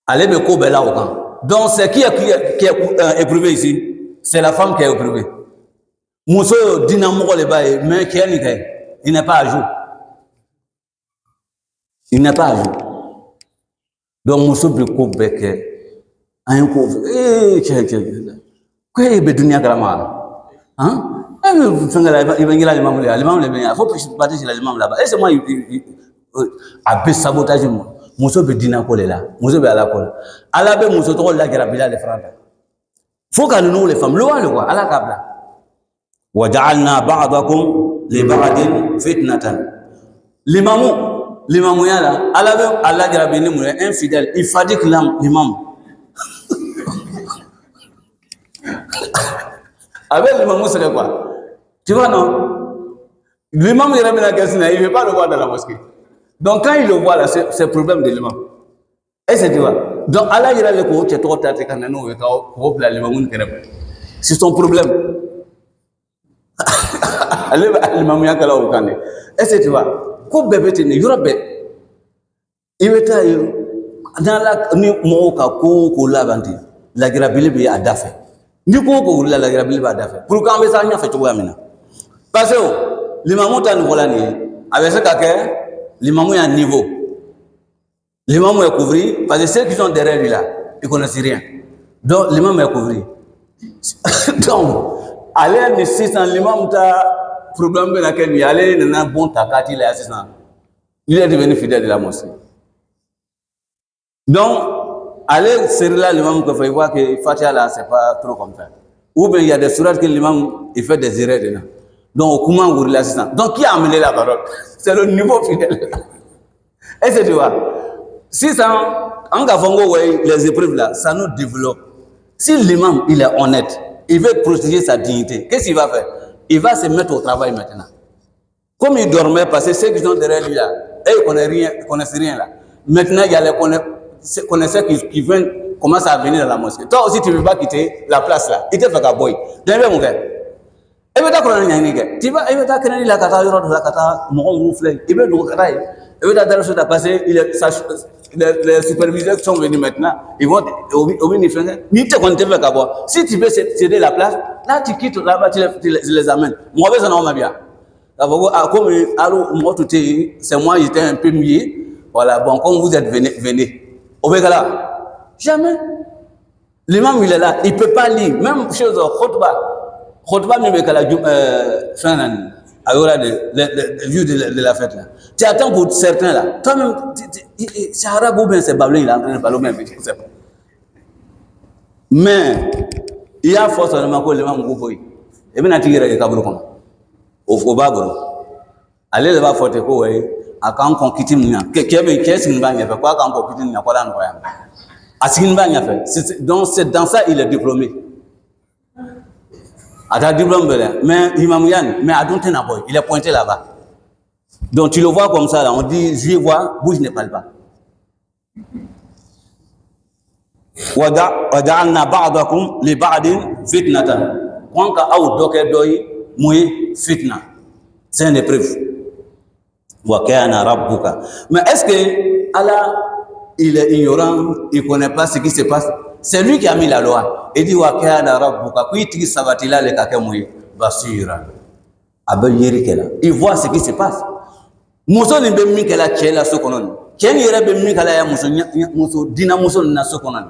Speaker 2: allez be ko bela au camp donc c'est qui est éprouvé ici c'est la femme qui est éprouvée muso dynamo le bail mais qui est il n'est pas à jour. Il n'est pas à jour. Donc, nous sommes beaucoup bec. Un coup, quoi est bedunia grama? Hein? Il va y aller maman, il faut partir chez l'imam là-bas. Et c'est moi, a sabotage. Muso be dina ko là. Muso be ala ko. Ala be muso to la grabila le franda. Faut que nous les femmes, le quoi, ala kabla. وجعلنا بعضكم لبعض فتنة l'imam yala Allah jarabini mu infidèle il fadique l'imam avec l'imam c'est quoi tu vois non l'imam jarabina kasina il veut pas le voir dans la mosquée donc quand il le voit là c'est problème de l'imam et c'est tu vois donc Allah jarabini ko tu to tate kanano we ko bla l'imam c'est son problème. L'imam yakala au kane est-ce que tu vois ko bébé tene yorobe ibeta dans la ni mo ka ko labanti la grabili bi adafe ni ko la grabili bi adafe pour quand ça nya fait to amina parce que l'imam tan volani avec ça ka l'imam ya niveau L'imam est couvert, parce que ceux qui sont derrière lui là, ils ne connaissent rien. Donc l'imam est couvert. Donc, allez, mais si l'imam a problème de laquelle il allait, il a un bon takat, il est assistant. Il est devenu fidèle de la mosquée. Donc, allez, c'est là l'imam qui fait voir que Fatiha là, c'est pas trop comme ça. Ou bien il y a des sourates que l'imam il fait des erreurs dedans. Donc, comment vous l'assistant? Donc, qui a amené la parole? C'est le niveau fidèle. Est-ce que tu vois? Si ça, en Gafongo, les épreuves là, ça nous développe. Si l'imam, il est honnête, il veut protéger sa dignité, qu'est-ce qu'il va faire? Il va se mettre au travail maintenant. Comme il dormait, parce que ceux qui sont derrière lui là, eux, ils connaissent rien là. Maintenant, il y a les connaisseurs qui viennent, commencent à venir dans la mosquée. Toi aussi, tu ne veux pas quitter la place là. Il te fait qu'à boy. D'un mon gars. Et bien, tu vas, et bien, tu la kata, la kata, mon gonflé. Et bien, donc, et bien, dans le passé, les superviseurs sont venus maintenant. Ils vont au ministère. Ni te compter avec boire. Si tu veux céder la place, là, tu quittes là-bas, tu les amènes. Moi, je n'en ai bien. Comme c'est moi, j'étais un peu mieux. Voilà, bon, comme vous êtes venez. Au Bégala, jamais. L'imam, il est là, il ne peut pas lire. Même chose, Khotba, même Bégala, fin d'année, à l'heure de la fête là. Tu attends pour certains là. Toi-même, c'est arabe ou bien c'est bablé, il est en train de parler, ou bien je ne sais pas. Mais, il y a forcément que l'imam Goufoui. Et bien, tu as dit au Baboro. Allez, le va faire quoi, à quand on quitte Mia. Qu'est-ce qu'il va y faire? Quoi quand on quitte Mia? Quoi là, à ce qu'il va y faire. Donc, c'est dans ça il est diplômé. À ta diplôme, mais Imam Yann, mais à Donten Aboy, il est pointé là-bas. Donc, tu le vois comme ça, là, on dit, je vois, bouge ne parle pas. وَجَعَلْنَا بَعْضَكُمْ لِبَعْضٍ فِتْنَةً. Quand on a doké doy, moué fitna. C'est une épreuve. Mais est-ce que Allah, il est ignorant, il ne connaît pas ce qui se passe? C'est lui qui a mis la loi. Il dit Wakana Rabbuka. Il voit ce qui se passe. Muso ni be min kala cɛ la so kɔnɔ nin cɛ ni yɛrɛ bɛ min kala ya muso dina muso nin na so kɔnɔ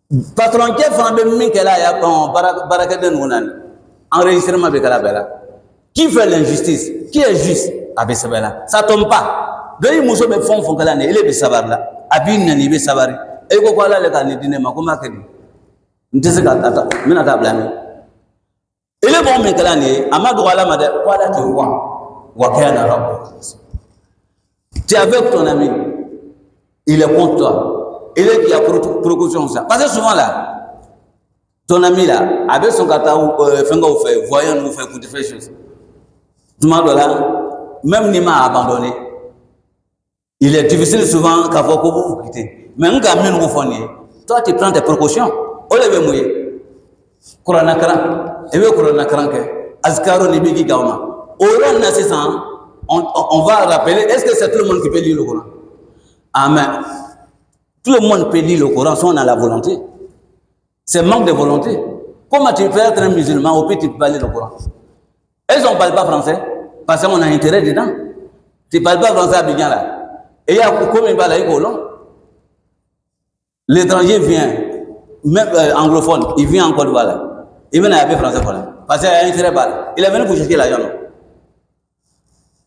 Speaker 2: nin patron cɛ fana bɛ min kala ya baarakɛden ninnu na nin enregistrement bɛ kala bɛɛ la qui fait l'injustice qui est juste a bɛ sɛbɛn la ça tombe pas dɔ i muso bɛ fɛn o fɛn kala nin ele bɛ sabari la a b'i nɛni i bɛ sabari e ko ala le ka nin di ne ma ko n b'a kɛ di n tɛ se ka ta n bɛna taa bila min ele b'o min kala nin ye a ma dɔgɔ ala ma dɛ ko ala t'o wa kana rabbuka. Tu es avec ton ami, il est contre toi. Il est qui a proposition ça. Parce que souvent là, ton ami là, avec son kata fait voyant ou fait écouter faire choses. Tout le monde là, même ni m'a abandonné. Il est difficile souvent qu'à voir comment vous quitter. Mais un gamin nous fournit. Toi tu prends tes précautions. On les mouiller. Corona kran. Et bien corona kran que. Azkaro ni bigi gauma. Oran na c'est ça. On va rappeler, est-ce que c'est tout le monde qui peut lire le Coran? Amen. Tout le monde peut lire le Coran si on a la volonté. C'est manque de volonté. Comment tu peux être un musulman au pays tu peux pas lire le Coran? Elles ne parlent pas français parce qu'on a intérêt dedans. Tu ne parles pas français à Bidjan là. Et il y a combien de balais au long? L'étranger vient, même anglophone, il vient en Côte d'Ivoire là. Il vient à appeler français pour là. Parce qu'il a intérêt par. Il est venu pour chercher l'argent.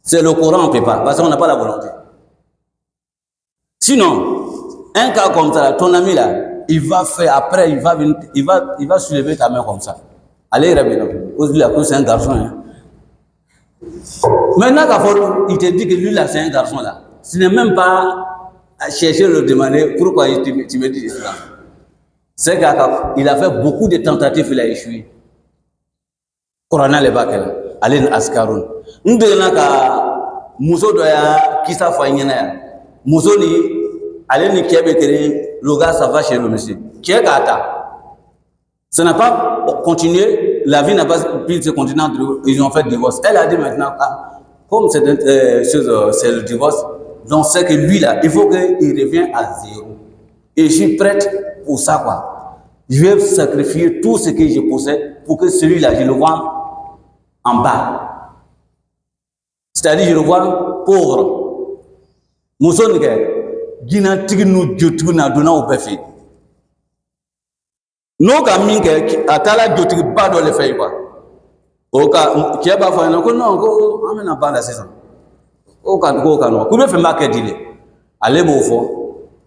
Speaker 2: C'est le Coran, on ne peut pas, parce qu'on n'a pas la volonté. Sinon, un cas comme ça, ton ami là, il va faire, après, il va soulever ta main comme ça. Allez, c'est un garçon. Hein. Maintenant, il te dit que lui là, c'est un garçon là. Ce n'est même pas à chercher le demander pourquoi tu me dis ça. C'est qu'il a fait beaucoup de tentatives, il a échoué. Corona le bakel. Allez, Askarun. Nous devons ka muso doya kisa fanyena muso ni allez ni kebe tere le gars ça va chez le monsieur qui est kata ça n'a pas continué la vie n'a pas pu se continuer ils ont fait divorce elle a dit maintenant comme c'est c'est le divorce donc c'est que lui là il faut qu'il revienne à zéro et je suis prête pour ça quoi je vais sacrifier tout ce que je possède pour que celui-là je le vois en bas. C'est-à-dire, je le vois pauvre. Mousson, gina tigi nu jotigiw na donna o bɛɛ fɛ yen n'o ka min kɛ a taara jotigiba dɔ le fɛ yen quoi o ka cɛ b'a fɔ a ɲɛna ko non ko an bɛna ba la sisan o ka nɔgɔ k'u bɛ fɛ n b'a kɛ di de ale b'o fɔ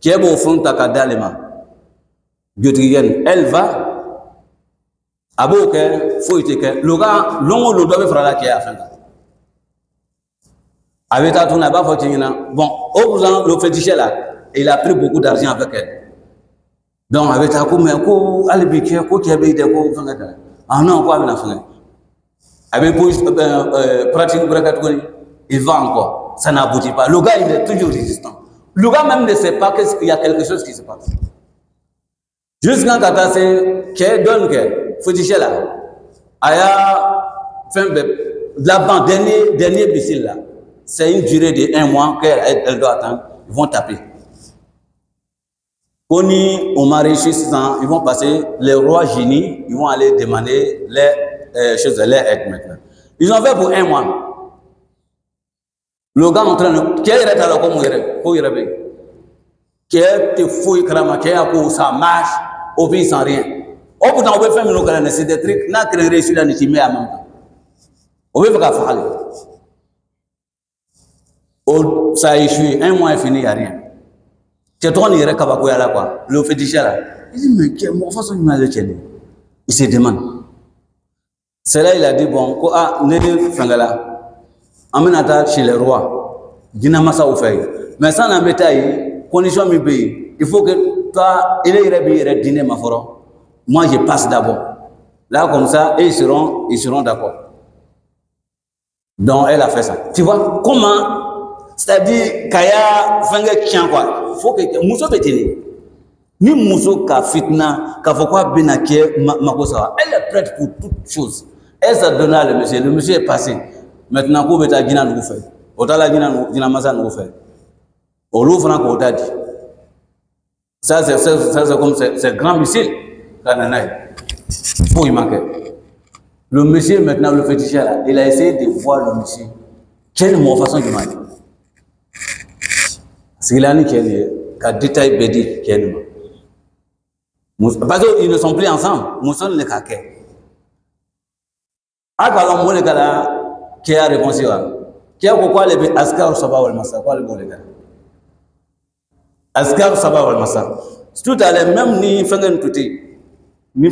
Speaker 2: cɛ b'o fɛnw ta ka d'ale ma jotigikɛ nin elle va a b'o kɛ foyi tɛ kɛ loga lon o lon dɔ bɛ fara la cɛ a fɛn kan a bɛ taa tuguni a b'a fɔ cɛ ɲɛna bon au présent le féticheur là il a pris beaucoup d'argent avec elle donc a bɛ taa ko mais ko hali bi cɛ ko cɛ bɛ dɛ ko fɛn kɛ ah non ko a bɛna fɛn kɛ a bɛ pratique wɛrɛ kɛ tuguni il va encore ça n'aboutit pas le gars il est toujours résistant le gars même ne sait pas qu'il y a quelque chose qui se passe jusqu'à quand taa se cɛ dɔɔnin kɛ féticheur là a y'a fɛn bɛɛ laban dernier bisili là c'est une durée de 1 mois qu'elle doit attendre ils vont taper Oni au maraîcher ils vont passer les rois génies ils vont aller demander les choses les aides maintenant ils ont fait pour 1 mois le gars en train de qui est là comme il est qui est fouille krama qui a pour ça marche au pays sans rien au bout d'un moment faire nos canaux c'est des trucs n'a créé réussi là ni tu mets à même temps on veut faire faire ça a échoué 1 mois est fini il y a rien c'est toi qui est capable là quoi le féticheur là il dit mais quelle façon de mal il se demande c'est là il a dit bon quoi ah ne fangala amenata chez les rois dina masa ou fait mais ça n'a bétail condition mi pays il faut que toi il est dîner ma foro moi je passe d'abord là comme ça et ils seront d'accord donc elle a fait ça tu vois comment c'est-à-dire kaya fanga kian quoi faut que muso beteli ni muso ka fitna ka faut quoi benake makosa elle est prête pour toute chose elle s'est donné à le monsieur est passé maintenant ko beta gina nous fait otala gina masa nous fait au louvre ko tadi ça c'est comme c'est grand missile kanana faut y manquer le monsieur maintenant le féticheur là il a essayé de voir le monsieur quelle façon de mal Silani Kelly, qu'a détail bédi Kelly. Parce qu'ils ne sont plus ensemble, Mousson le kake. Alors, moi, le gars qui a répondu, qui a pourquoi les Askar Saba ou le Massa, quoi le bon les gars Askar Saba ou le Massa. Tout à l'heure, même ni Fengen Touté, ni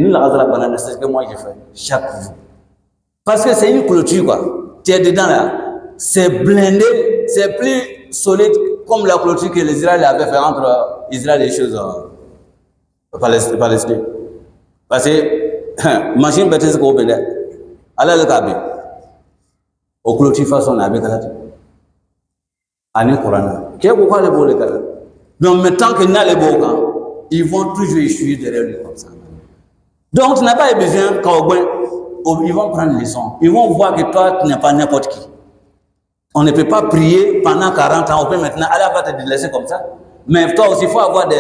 Speaker 2: la Razala Banane, c'est ce que moi j'ai fait chaque jour. Parce que c'est une clôture, quoi. Tu es dedans là, c'est blindé, c'est plus solide comme la clôture que les Israéliens avaient fait entre Israël et les choses Palestine. Parce que machine bêtise qu'on peut dire, allez le cabé, au clôture façon avec la année Coran. Qu'est-ce qu'on les beaux les gars? Donc maintenant qu'ils n'ont les beaux ils vont toujours échouer derrière lui comme ça. Donc tu n'as pas besoin ils vont prendre les sons, ils vont voir que toi tu n'es pas n'importe qui. On ne peut pas prier pendant 40 ans, on peut maintenant aller va te laisser comme ça. Mais toi aussi, il faut avoir des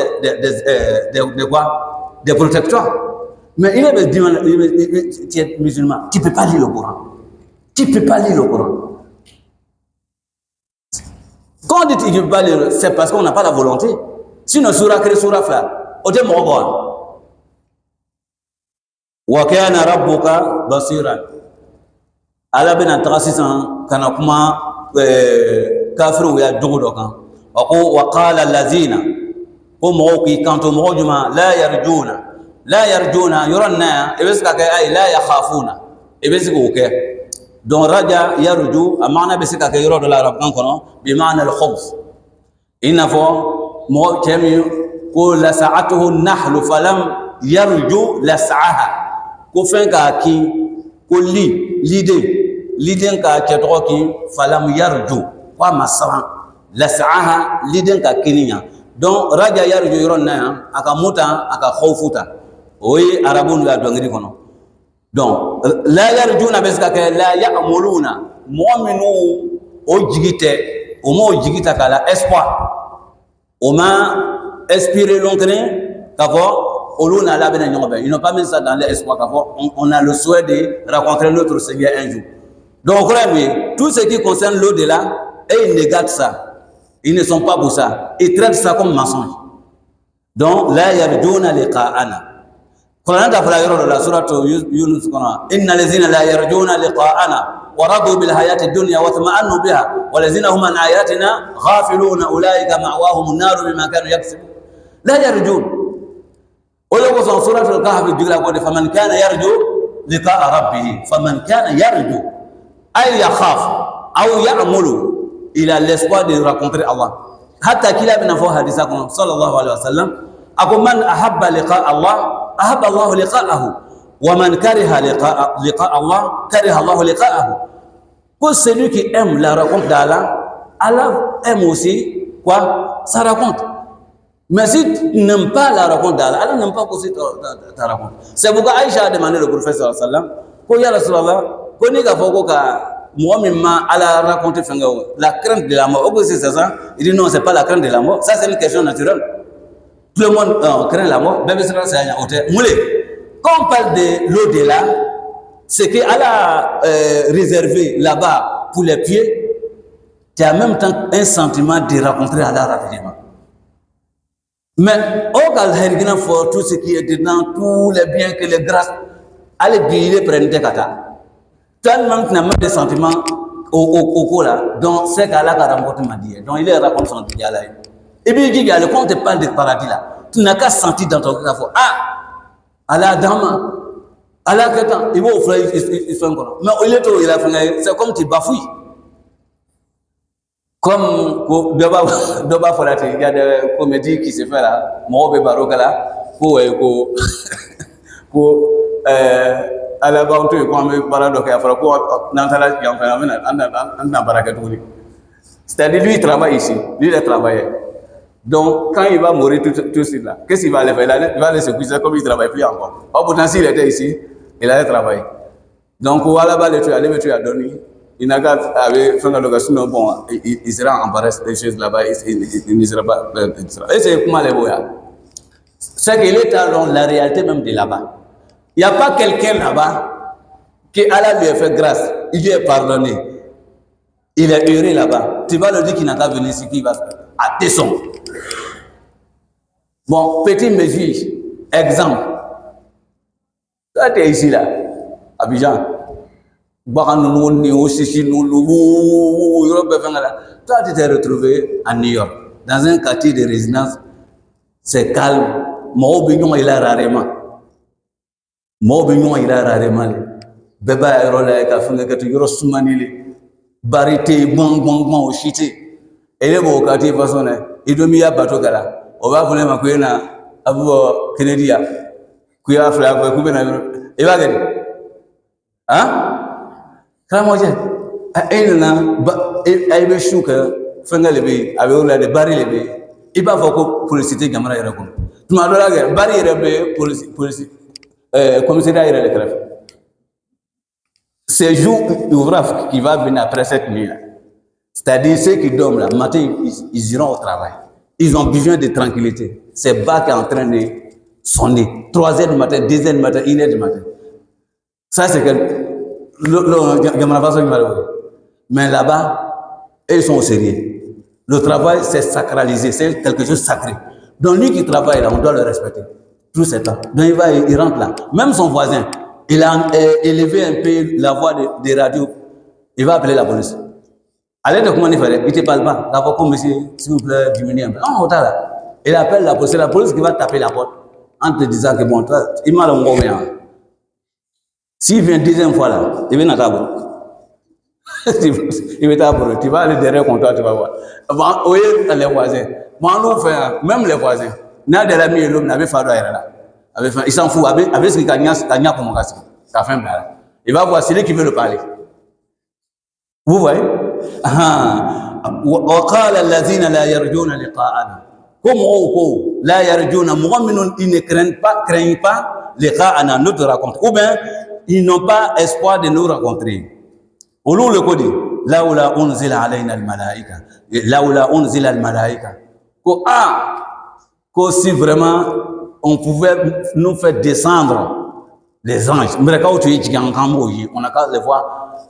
Speaker 2: protecteurs. Mais il est dit, tu es musulman, tu ne peux pas lire le Coran. Tu ne peux pas lire le Coran. Quand on dit que tu ne peux pas lire, c'est parce qu'on n'a pas la volonté. Sinon, surah crée surah fla, on dit mon wa kana rabbuka basiran. Allah ben atrasisan kana kuma kafiru ya dogo kan wa qala allazina hum mawqi kanto mawjuma la yarjuna yuranna ebeska kay ay la yakhafuna ebeska oke don raja yarju amana beska kay yoro la rab kan kono bi ma'na al khubs inafo mo kemi ko la sa'atuhu an-nahl falam yarju las'aha ko fenka ki ko liden ka keto ki falam yarju wa masaran las'aha liden ka kininya donc raja yarju yoronna aka muta aka khawfuta oyi arabun la dongri kono donc la yarjuna beska ka la ya'muluna mu'minu o jigite o mo jigita kala espoir o ma espérer longtemps kavo oluna la bena nyobe ils n'ont pas mis ça dans l'espoir kavo on a le souhait de rencontrer notre Seigneur un jour. Donc, tout ce qui concerne l'au-delà, et ils négate ça. Ils ne sont pas pour ça. Ils traitent ça comme mensonge. Donc, la yarjuna liqa'ana. Quran ta fala yoro la suratu Yunus kono. Innal ladzina la yarjuna liqa'ana wa radu bil hayati dunya wa tama'annu biha wal ladzina hum an ayatina ghafiluna ulaika ma'wahum an-nar bima kanu yaksibun. La yarjun. Olo ko son suratul kahf digla ko de faman kana yarju liqa'a rabbih faman kana yarju ay yakhaf aw ya'mulu. Il a l'espoir de rencontrer Allah. Hatta qu'il a bien fait hadith sallallahu alayhi wa sallam. Ako man ahabba liqa Allah, ahabba Allah liqa'ahu. Wa man kariha liqa Allah, kariha Allah liqa'ahu. Pour celui qui aime la rencontre d'Allah, Allah aime aussi quoi? Sa rencontre. Mais si tu n'aimes pas la rencontre d'Allah, Allah n'aime pas aussi ta rencontre. C'est pourquoi Aïcha a demandé au prophète sallallahu alayhi wa sallam, ko ya Rasulallah, ko ni ka foko ka moi-même, à la raconter la crainte de la mort. C'est ça. Il dit non, c'est pas la crainte de la mort. Ça, c'est une question naturelle. Tout le monde craint la mort. Quand on parle de l'au-delà, c'est qu'Allah a réservé là-bas pour les pieds, tu as en même temps un sentiment de rencontrer Allah rapidement. Mais au cas où tout ce qui est dedans, tous les biens que les grâces, allez bien prendre des kata. Tellement tu n'as même des sentiments au là, donc c'est qu'Allah a rencontré ma dit. Donc il est raconté son dit là. Et puis il dit quand on te parle de paradis là, tu n'as qu'à sentir dans ton cœur, Allah Dama, Allah Ketan, il va offrir, il fait encore. Mais au lieu de il a fait, c'est comme tu bafouilles. Comme Doba Folati, il y a des comédies qui se font là, Mohamed Baroka là, pour à la banque, comme le paradoxe, il faut qu'on n'entende qui en fait, c'est-à-dire lui il travaille ici, lui il a travaillé. Donc quand il va mourir tout suite là, qu'est-ce qu'il va aller faire? Il va aller se coucher comme il ne travaille plus encore. Au bout d'un s'il était ici, il allait travailler. Donc voilà, le tuer à donner. Il n'a qu'à faire une location, bon, il sera embarrassé des choses là-bas, il ne sera pas. Et c'est comment les voyages? C'est qu'il est dans la réalité même de là-bas. Il n'y a pas quelqu'un là-bas qui Allah lui a fait grâce, il lui a pardonné. Il est heureux là-bas. Tu vas le dire qu'il n'a qu'à venir ici, qu'il va à descendre. Bon, petit mesure, exemple. Toi, tu es ici là, Abidjan. Toi, tu t'es retrouvé à New York, dans un quartier de résidence. C'est calme. Mon opinion, il a rarement. Mon il a rarement. Beba est relais, que tu as soumani, barité, bon, chité. Et les mots, quand il façon, il doit m'y abattre. On va vous le dire, à vous, Kennedy, qui a fait la coupe, il va gagner. Hein? Quand moi, il veut chou que Fengalebe, avec le baril, il va faire pour le citer Gamara. Tu m'as donné la barrière pour le commissariat de la c'est jour ouvrage qui va venir après cette nuit. C'est-à-dire ceux qui dorment là, matin, ils iront au travail. Ils ont besoin de tranquillité. C'est bas qui est en train de sonner. 3h du matin, 2h du matin, 1h du matin. Ça, c'est que mais là-bas, ils sont au sérieux. Le travail, c'est sacralisé, c'est quelque chose de sacré. Donc lui qui travaille là, on doit le respecter. Tout ce temps. Donc il rentre là. Même son voisin, il a élevé un peu la voix des radios. Il va appeler la police. Allez, de comment il fait? Il ne te parle pas. D'abord, comme monsieur, s'il vous plaît, diminuez un peu. Non, là. Il appelle la police. C'est la police qui va taper la porte en te disant que bon, toi, il m'a l'envoyé. S'il vient deuxième fois là, il vient à ta bourre. Il va t'abrouer. Tu vas aller derrière contre toi, tu vas voir. Oui, les voisins. Même les voisins. N'a de l'ami et l'homme n'avait pas là. Il s'en fout. Avec ce qu'il a pour mon casque. Ça fait un mal. Il va voir celui qui veut le parler. Vous voyez? وقال الذين لا يرجون لقاءنا comme au la yarjuna mu'minun ils ne craignent pas liqa'ana notre rencontre ou bien ils n'ont pas espoir de nous rencontrer. Olu le code laula unzila alaina almalaika laula unzila almalaika ko si vraiment on pouvait nous faire descendre les anges. On n'a qu'à les voir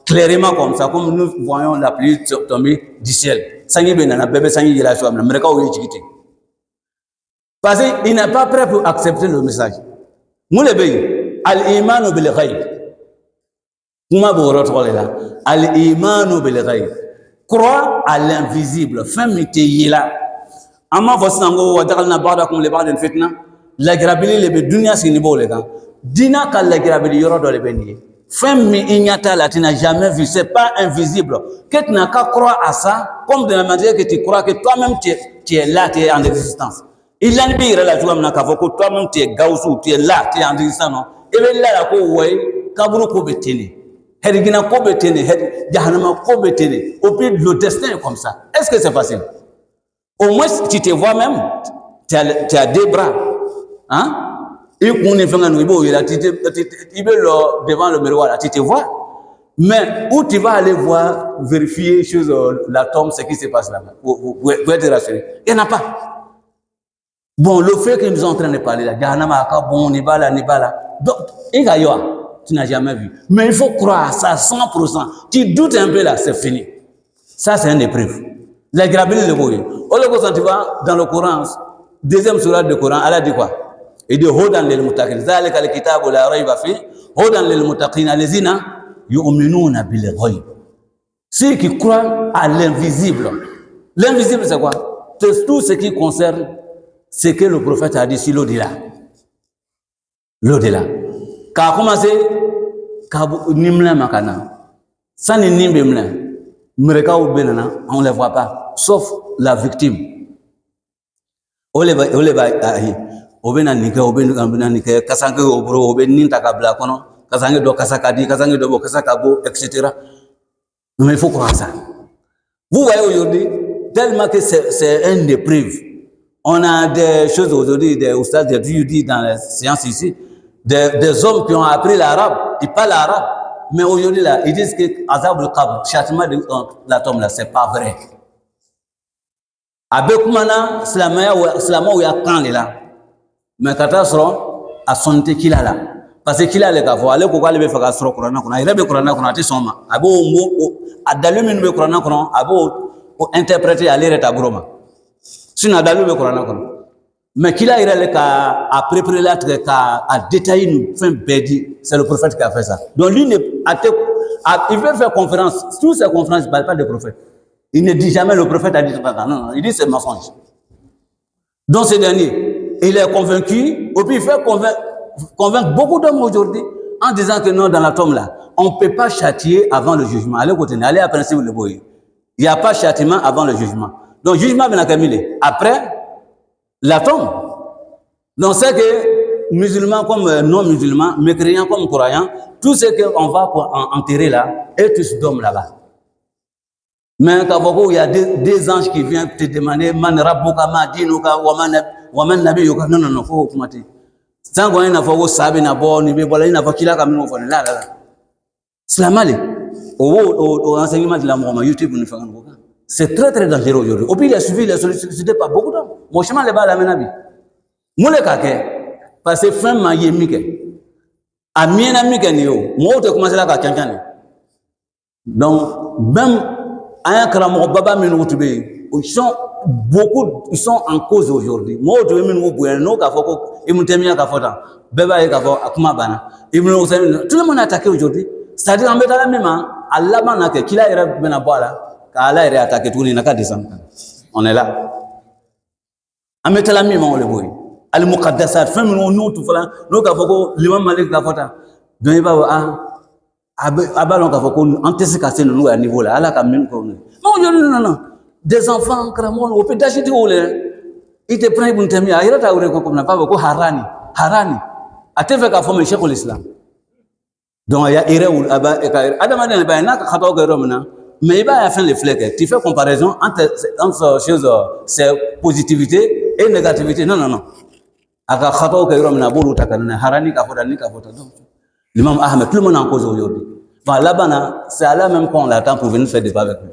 Speaker 2: clairement comme ça, comme nous voyons la pluie tomber du ciel. Parce qu'il n'est pas prêt pour accepter le message. Nous les pays, al-imanu bil ghaib. Al-imanu bil ghaib. Croire à l'invisible. Fin mitié là. Amma vosango wa dakalna ba'dakum li ba'din fitna. La grabili le be dunya si niveau les gars. Dina ka la grabili yoro do le beni. Fin mi ignata là tu n'as jamais vu, c'est pas invisible. Que tu n'as qu'à croire à ça comme de la manière que tu crois que toi-même tu es là, tu es en existence. Il a dit là tu vas que toi-même tu es Gaussou, tu es là, tu es en existence non. Et bien là la ko way kaburu ko betene. Herigina ko betene, jahannama ko betene. Au plus le destin est comme ça. Est-ce que c'est facile? Au moins tu te vois même, tu as des bras. Hein? Et qu'on est devant le miroir, tu te vois. Mais où tu vas aller voir, vérifier chose l'atome, ce qui se passe là-bas, pour être rassuré. Il n'y en a pas. Bon, le fait que nous sommes en train de parler là, bon, on y va là. Donc, tu n'as jamais vu. Mais il faut croire à ça 100%. Tu doutes un peu là, c'est fini. Ça, c'est un des preuves. La gravité le voyez. Au lieu que tu vas dans le Coran, deuxième sourate du Coran, Allah dit quoi? Il dit Hodan lil muttaqin. Zalika al kitabu la rayba fi. Hodan lil muttaqin allazina yu'minuna bil ghaib. Ceux qui croient à l'invisible. L'invisible, c'est quoi? C'est tout ce qui concerne ce que le prophète a dit sur l'au-delà. L'au-delà. Quand a commencé, Nimla Makana. Ça n'est ni Bimla. Mreka ou Benana, on ne les voit pas. Sauf la victime. Oleba ahi. Obena nike, obena nike, kasange obro, obeni takabla kono, kasange do kasakadi, kasange do kasakabo, etc. Mais il faut croire ça. Vous voyez aujourd'hui, tellement que c'est un des preuves. On a des choses aujourd'hui, des oustas, des dit dans les séances ici, des hommes qui ont appris l'arabe, ils parlent l'arabe, mais aujourd'hui là, ils disent que Azab al-Qabr, châtiment de l'atome là, c'est pas vrai. Avec Mana, Slama ou Yakan là, mais catastrophe a sonné qu'il a là. Parce qu'il a les gars, aller pour aller faire la Corona, qu'on a il rebe Corona, qu'on a été somma. Abo mot, à d'alume le Corona, qu'on a abo interpréter à l'air et à Groma. Sinon, à d'alume le Corona, mais qu'il a il a préparé la à détailler nous, fin bédi, c'est le prophète qui a fait ça. Donc lui, il veut faire conférence, toutes ces conférences, il ne parle pas de prophète. Il ne dit jamais le prophète a dit ça. Non, il dit c'est mensonge. Donc ce dernier, il est convaincu, et puis il fait convaincre beaucoup d'hommes aujourd'hui en disant que non, dans l'atome là, on ne peut pas châtier avant le jugement. Allez, continuez, allez à principe le boy. Il n'y a pas châtiment avant le jugement. Donc, jugement vient à Camille. Après, l'atome. Donc, c'est que musulmans comme non-musulmans, mécréants comme croyants, tout ce qu'on va enterrer là, est tous d'hommes là-bas. Mais quand il y a des anges qui viennent te demander man rabbuka ma dinuka wa man nabiyuka, non faut kumati sango ina faut sabe na bo ni be bola ina faut kila kama no fone la slamale au enseignement de la Mohammed YouTube nous faisons c'est très très dangereux aujourd'hui. Au puis il a suivi les sollicité par beaucoup d'hommes mon chemin les bas la menabi mole kake parce que fin ma yemike amiena mike ni yo mo te commencer là ka kankan donc même un karamoko baba minutube ils sont beaucoup, ils sont en cause aujourd'hui. Moi je veux nous bouer no ka foko et mon temia ka fota beba e ka fo akuma bana tout le monde est attaqué aujourd'hui. C'est-à-dire en mettant la même Allah mana que kila ira bena boala ka Allah ira attaqué tout ni naka descendre. On est là. En mettant la même on le boy. Al muqaddasat femme nous tout fala no ka foko l'imam Malik ka fota. Donc il va abalon ka foko anticiper nous à niveau là ala ka même ko non des enfants kramon au peut d'acheter ou il te prend une temia ira ta ure ko comme na pas ko harani ate fait ka former Cheikh l'Islam donc il y a ira ou aba adama ne ba na ka khato ga romna mais il va faire les flecs tu fais comparaison entre choses c'est positivité et négativité non aka khato ga romna bolu takana harani ka foda ni ka foda donc l'imam Ahmed tout le monde en cause aujourd'hui bah là-bas c'est à la même qu'on l'attend pour venir faire des débat avec lui.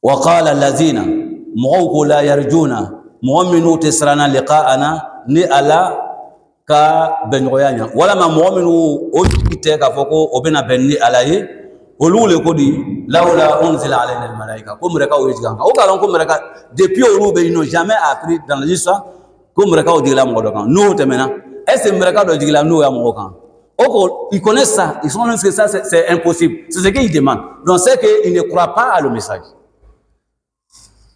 Speaker 2: وقال الذين مغوكو لا يرجون مؤمنو تسرانا لقاءنا ni ala ka benyoya nya wala ma mo minu o kite ka foko o bena benni alaye o lule ko di laula unzila alaina al malaika ko mreka o yiga o kalon ko mreka depuis o lube ils n'ont jamais appris dans l'histoire ko mreka o digla mo do kan no temena est-ce mreka do digla no ya mo kan o ils connaissent ça ils sont que ça c'est impossible c'est ce qu'ils demandent donc c'est que ils ne croient pas à le message.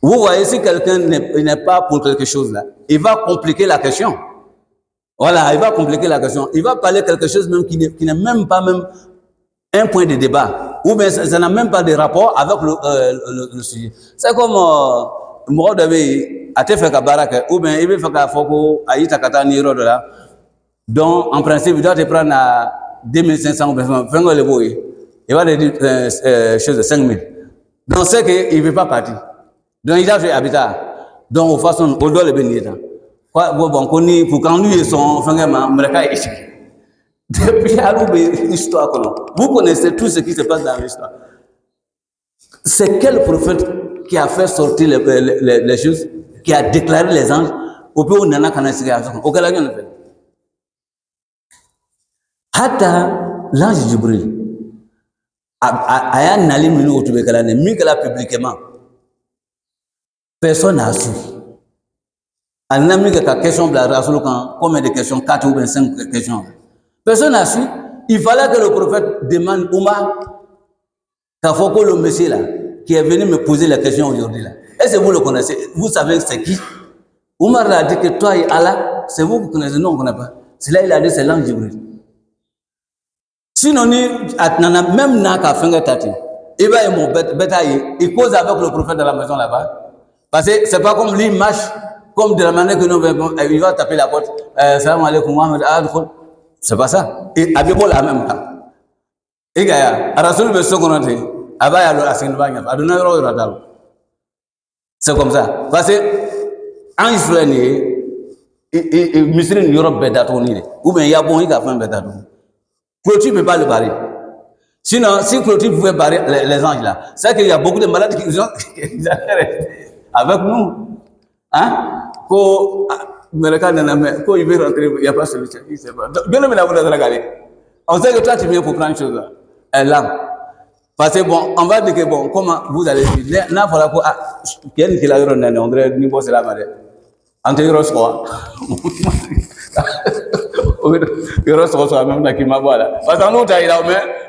Speaker 2: Vous voyez, si quelqu'un n'est pas pour quelque chose là, il va compliquer la question. Voilà, il va compliquer la question. Il va parler quelque chose même qui n'est même pas même un point de débat. Ou bien ça n'a même pas de rapport avec le sujet. C'est comme moi, devait faire un barak, ou bien il veut faire un foko, aïta kata niro de là. Donc, en principe, il doit te prendre à 2500 ou bien le boy. Il va te dire chose de 5000. Donc, c'est qu'il ne veut pas partir. Donc, il a fait habitat. Donc, de toute façon, on doit le bénir. Bon, pour quand lui et son frère, depuis l'histoire, vous connaissez tout ce qui se passe dans l'histoire. C'est quel prophète qui a fait sortir les choses, qui a déclaré les anges, au pays où on a auquel on a fait. Hatta l'ange Jibril, a nali minu otubekalane, mikala publiquement. Personne n'a su. En Amérique, la question de la race, combien de questions, 4 ou 25 questions. Personne n'a su. Il fallait que le prophète demande Oumar, Kafoko, le monsieur là, qui est venu me poser la question aujourd'hui là. Est-ce que vous le connaissez? Vous savez c'est qui? Oumar a dit que toi et Allah, c'est vous qui connaissez. Non, on ne connaît pas. C'est là il a dit c'est l'ange Jibril. Sinon, même Naka Fenga Tati, il va mon bétail, il cause avec le prophète de la maison là-bas. Parce que c'est pas comme lui marche, comme de la manière que nous il va taper la porte. Salam alaikum Mohamed Adkhul. C'est pas ça. Et Abibol la même temps. Et Gaïa, Rasoul me seconde, Abaya le Asinbanya, Adonai Radal. C'est comme ça. Parce que en Israël, et Misri en Europe, Bedatoni, ou bien Yabon, il a fait un Bedaton. Clôture ne peut pas le barrer. Sinon, si Clôture pouvait barrer les anges là, c'est qu'il y a beaucoup de malades qui sont avec nous. Hein? Quand il veut rentrer, il n'y a pas solution. Il ne sait pas. Bien le ménage de la galerie. On sait que toi, tu viens pour prendre une chose là. Elle là. Parce que bon, on va dire que bon, comment vous allez dire, n'a pas la quoi, quelqu'un qui l'a eu en André, ni bosse la marée. Antérieur quoi. Même là qui m'a voilà. Parce que nous,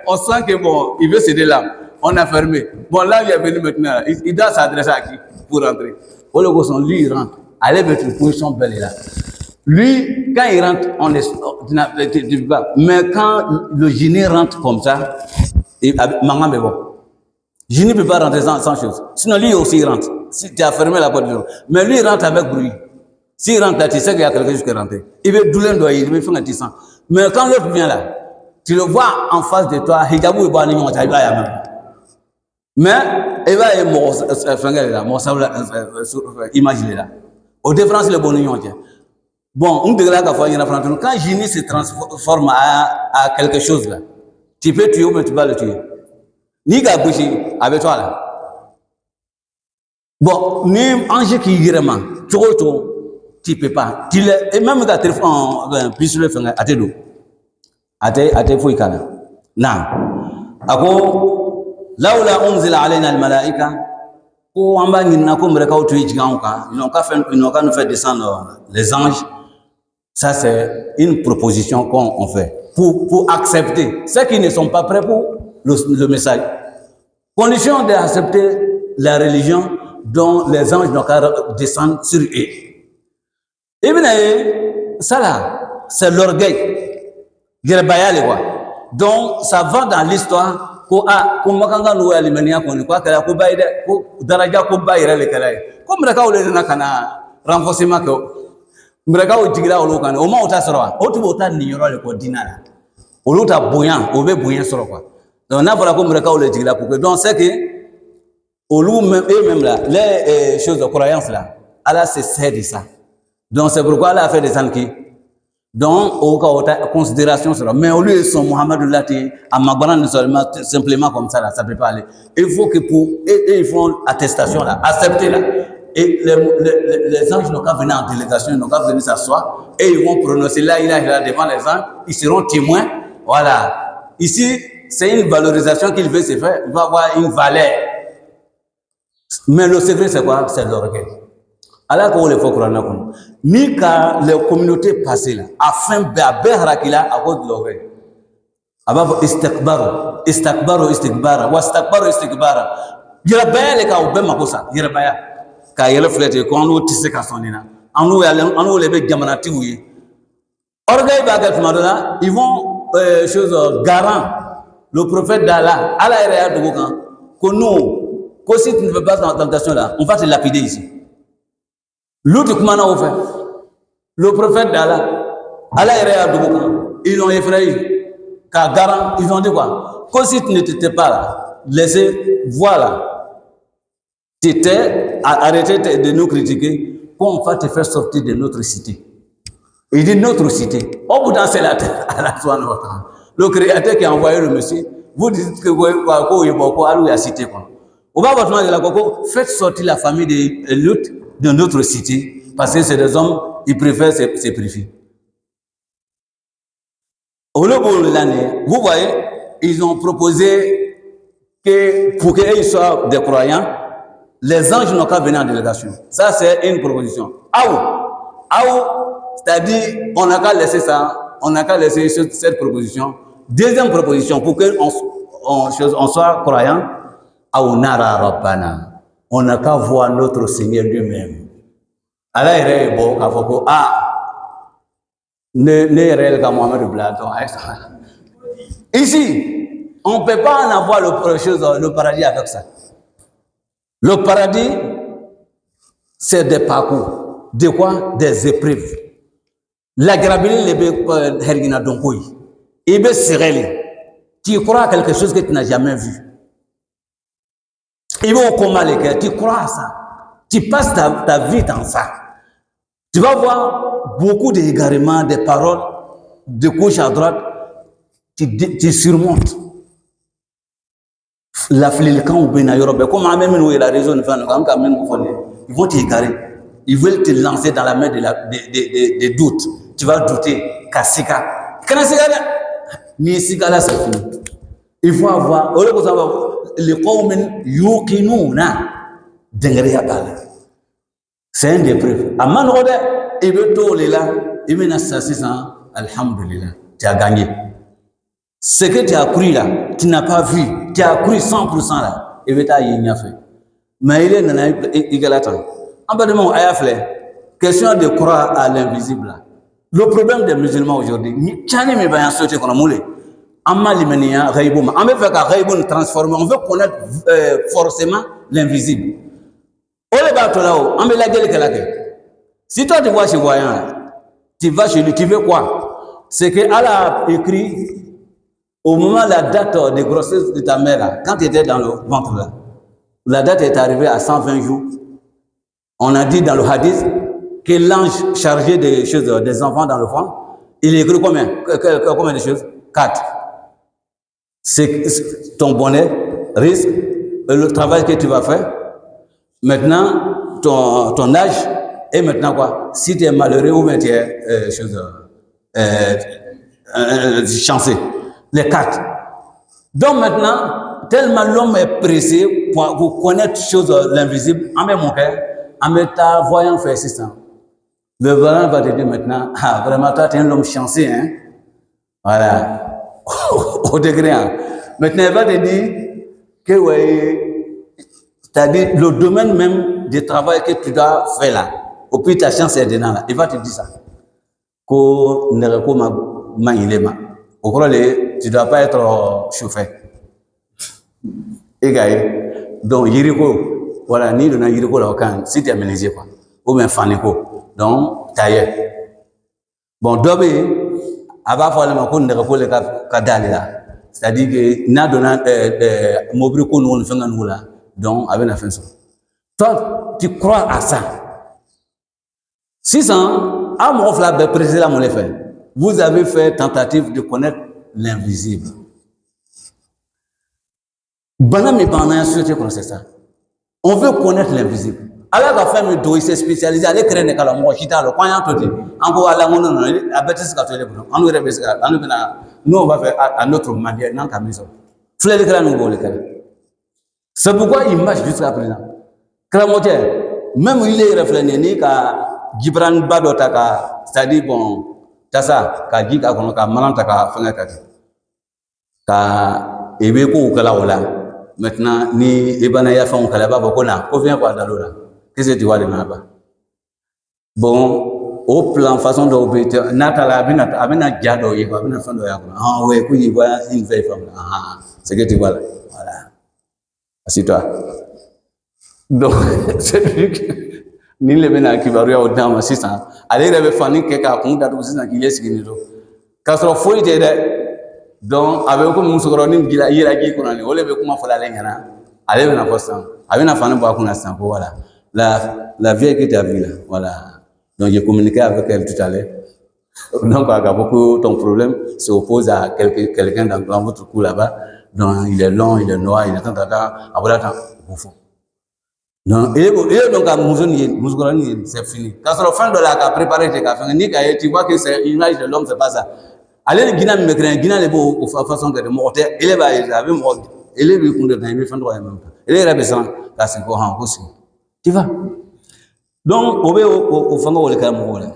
Speaker 2: on sent que bon, il veut céder là. On a fermé. Bon, là, il est venu maintenant. Il doit s'adresser à qui pour rentrer? Au lieu que lui, il rentre. Allez mettre une position belle là. Lui, quand il rentre, on est. Mais quand le génie rentre comme ça, maman, mais bon. Génie ne peut pas rentrer sans chose. Sinon, lui aussi, il rentre. Si tu as fermé la porte, mais lui, il rentre avec bruit. S'il rentre là, tu sais qu'il y a quelque chose qui est rentré. Il veut douler un doigt, il veut faire un tissant. Mais quand l'autre vient là, tu le vois en face de toi, hijabou est bon, il va y même. Mais il va y imaginer là. Au différence, le bon union. Bon, on dirait que quand génie se transforme à quelque chose là, tu peux tuer ou mais tu vas le tuer. Ni Gabouchi avec toi là. Bon, ni ange qui y vraiment, tu peux pas. Et même quand tu fais plus le faire à tes dos. À tes fouilles kana. Non. Ako, là où la unzila alayna al malaika, ko amba ngina ko mreka o tuyi jiganka, ils n'ont qu'à nous faire descendre les anges. Ça c'est une proposition qu'on fait pour accepter ceux qui ne sont pas prêts pour le message. Condition d'accepter la religion dont les anges n'ont qu'à descendre sur eux. Et bien, ça là, c'est l'orgueil. Donc, ça va dans l'histoire. Comme nous aliments, qu'on croit que la Kobaïde, Daraja Kobaïre, comme le cas où les Nakana, renforcement que Mbraka ou Tigla ou Lokan, au moins au Tassara, au Tibota Niro le Codina. Au Lota Bouillant, au Bouillant sur quoi. Donc, on a voilà comme Mbraka ou le Tigla pour que, donc, c'est que, au loup même là, les choses de croyance là, Allah se sert de ça. Donc, c'est pourquoi Allah a fait des anki. Donc, au cas considération sur mais au lieu de son Mohamed Lati, à Magbaran simplement comme ça, là, ça ne peut pas aller. Il faut que pour, et ils font attestation là, accepter là. Et les anges n'ont qu'à venir en délégation, ils n'ont qu'à venir s'asseoir et ils vont prononcer là, il a devant les anges, ils seront témoins. Voilà. Ici, c'est une valorisation qu'il veut se faire, il va avoir une valeur. Mais le secret, c'est quoi? C'est l'orgueil. Alors qu'on les faut croire, ni qu'à les communautés passées là, afin de harakila à cause de l'orgueil. Abab istakbaru, istikbara, wastakbaru istikbara. Yerabaya les cas ou ben makosa, yerabaya. Car il reflète qu'on nous tisse qu'à son ina. En nous les bec gamanati oui. Orgueil bagat madonna, ils vont garant. Le prophète d'Allah, Allah est réel de Boukan, que nous, que si tu ne veux pas dans la tentation là, on va te lapider ici. L'autre comment on fait? Le prophète d'Allah, Allah est réel de Boukan, ils l'ont effrayé. Car garant, ils ont dit quoi? Que si tu ne t'étais pas là, laissez, voilà, tu étais arrêté de nous critiquer, qu'on va te faire sortir de notre cité. Il dit notre cité. Au bout d'un c'est la terre, à la soirée. Le créateur qui a envoyé le monsieur, vous dites que vous avez beaucoup à la cité. On va votre de la coco, faites sortir la famille de Lot de notre cité, parce que c'est des hommes, ils préfèrent se purifier. Au bout de l'année, vous voyez, ils ont proposé que pour qu'ils soient des croyants, les anges n'ont qu'à venir en délégation. Ça, c'est une proposition. C'est-à-dire, on n'a qu'à laisser ça, on n'a qu'à laisser cette proposition. Deuxième proposition, pour qu'on soit croyant, on n'a qu'à voir notre Seigneur lui-même. Alors, il est bon, ici, on ne peut pas en avoir le paradis avec ça. Le paradis, c'est des parcours. De quoi? Des épreuves. La gravité, tu crois à quelque chose que tu n'as jamais vu. Tu crois à ça. Tu passes ta vie dans ça. Tu vas voir beaucoup d'égarements, des paroles de gauche à droite. Tu surmontes. La flécan ou Benayorobe, comme même la raison, ils vont t'égarer. Ils veulent te lancer dans la mer des doutes. Tu vas douter. Kassika. Là, c'est fini. Il faut avoir. Les qawmin yuqinuna dengriya bala. C'est un des preuves. Aman rode, il veut tout là, il mène à 600, alhamdulillah, tu as gagné. Ce que tu as cru là, tu n'as pas vu, tu as cru 100% là, il veut t'aïe fait. Mais il est dans l'égalatan. En bas de mon ayafle, question de croire à l'invisible là. Le problème des musulmans aujourd'hui, ni tchani me va y sauter qu'on a moulé. Amma limania ghaïboum. On veut faire qu'un ghaïboum transformer. On veut connaître forcément l'invisible. Si toi tu vois chez voyant, tu vas chez lui, tu veux quoi? C'est que Allah a écrit au moment la date de grossesse de ta mère là, quand tu étais dans le ventre là, la date est arrivée à 120 jours. On a dit dans le hadith que l'ange chargé des choses des enfants dans le ventre, il écrit combien de choses? 4. C'est ton bonheur, risque, le travail que tu vas faire. Maintenant, ton âge, et maintenant quoi? Si tu es malheureux ou bien tu es chanceux. Les 4. Donc maintenant, tellement l'homme est pressé pour connaître choses l'invisible, en même cœur, en mettant voyant faire 600. Le voyant va te dire maintenant, ah vraiment toi tu es un homme chanceux, hein? Voilà. Au degré 1. Maintenant, il va te dire que ouais, c'est-à-dire le domaine même du travail que tu dois faire là, au plus ta chance est dedans là, il va te dire ça. Ko nereko ma ilema. Au gros, tu dois pas être chauffeur. Et donc yiriko, voilà, ni le na yiriko là aucun, si tu es ménagé quoi, ou bien faniko, donc tailleur. Bon, dobé, avant falloir qu'on nereko le kadali là. C'est-à-dire que n'a donné mobile qu'on nous fait nous là, donc avec la fin ça. Toi, tu crois à ça. 600, à mon frère président mon fait. Vous avez fait tentative de connaître l'invisible. Banam et banam société comme c'est ça. On veut connaître l'invisible. ala ka fɛn min don il s'est spécialisé ale kɛrɛ ne kala mɔgɔ si t'a lɔ k'an y'a to ten an ko ala ŋo non a bɛɛ tɛ se ka to ale bolo an yɛrɛ bɛ se ka an bɛna nous on va faire à notre manière n'an ka min sɔrɔ filɛlikɛla ninnu b'o le kɛra c'est pourquoi il marche jusqu'à présent karamɔgɔ tɛ même il yɛrɛ filɛ nin ye ni ka Gibran ba dɔ ta ka c'est-à-dire bon tasa ka ji k'a kɔnɔ ka manan ta ka fɛngɛ ka kɛ ka i bɛ kow kala o la maintenant ni i bana yafɛnw kala i b'a fɔ ko na ko viens voir dal'o la qu'est-ce que tu vois là-bas bon au plan façon dɔw bɛ yen n'a ta la a bɛna ja dɔw ye quoi a bɛna fɛn dɔ y'a kɔnɔ ah ouais ko il voit une vieille femme là ah c'est que tu vois là voilà assieds-toi donc c'est lui que ni le bɛna kibaruyaw d'a ma sisan ale yɛrɛ bɛ fani kɛ k'a kun datugu sisan k'i ɲɛsigi nin don k'a sɔrɔ foyi tɛ dɛ donc a bɛ komi musokɔrɔnin yera ji kɔnɔ nin o de bɛ kuma fɔ ale ɲɛna ale bɛna fɔ sisan a bɛna fani bɔ a kunna sisan ko voilà la vieille que tu as vue là voilà donc j'ai communiqué avec elle tout à l'heure donc a fɔ ko ton problème s'oppose à quelqu'un dans votre cou là-bas donc il est long il est noir il est tant a bɔra tan o fɔ donc et donc à musokɔrɔnin c'est fini k'a sɔrɔ fɛn dɔ la k'a préparé k'a fɛngɛ ni k'a ye tu vois que c'est une image de l'homme c'est pas ça ale ni gina min bɛ kɛrɛ gina de b'o façon kɛ de mɔgɔ tɛ ele b'a ye a bɛ mɔgɔ ele b'i kun de kan i bɛ fɛn dɔgɔ ye même pas ele yɛrɛ bɛ siran k'a sigi ko han ko sigi tu vois donc o bɛ o fɛngɛ o de kɛra mɔgɔw la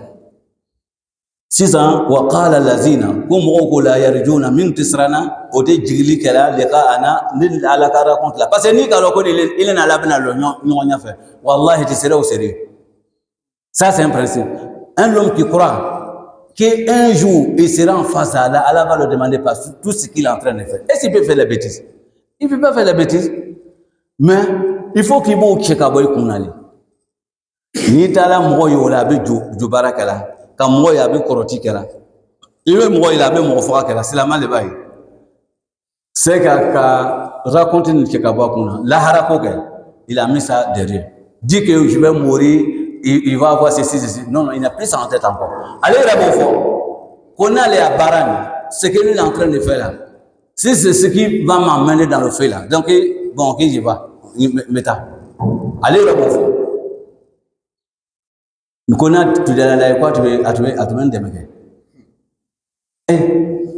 Speaker 2: sisan wa qala lazina ko mɔgɔw ko la yarjuna min tɛ siranna o tɛ jigili kɛra liqa'ana ni ala ka raconte la parce que n'i ka dɔn ko ele n'ala bɛna lɔ ɲɔgɔn ɲɛfɛ wallahi tu serais au sérieux ça c'est un principe un homme qui croit qu'un jour il sera en face à Allah, Allah va le demander par tout ce qu'il est en train de faire. Est-ce qu'il peut faire les bêtises? Il ne peut pas faire les bêtises. Mais il faut qu'il m'ait checké à boire qu'on allait. Ni tala mɔgɔ ye o la a bɛ jo baara kɛ la ka mɔgɔ ye a bɛ kɔrɔti kɛ la i bɛ mɔgɔ ye a bɛ mɔgɔ faga kɛ la silamɛ de b'a ye c'est ka raconter nin cɛ ka bɔ a kun na lahara ko kɛ il a mis ça derrière dit que je vais mourir il va avoir ceci non il n'a plus ça en tête encore allez là bon fort qu'on a les baran ce qu'il est en train de faire là si c'est ce qui va m'emmener dans le feu là donc bon qui j'y va meta allez là bon fort qu'on a tu de la quoi tu veux ndemeke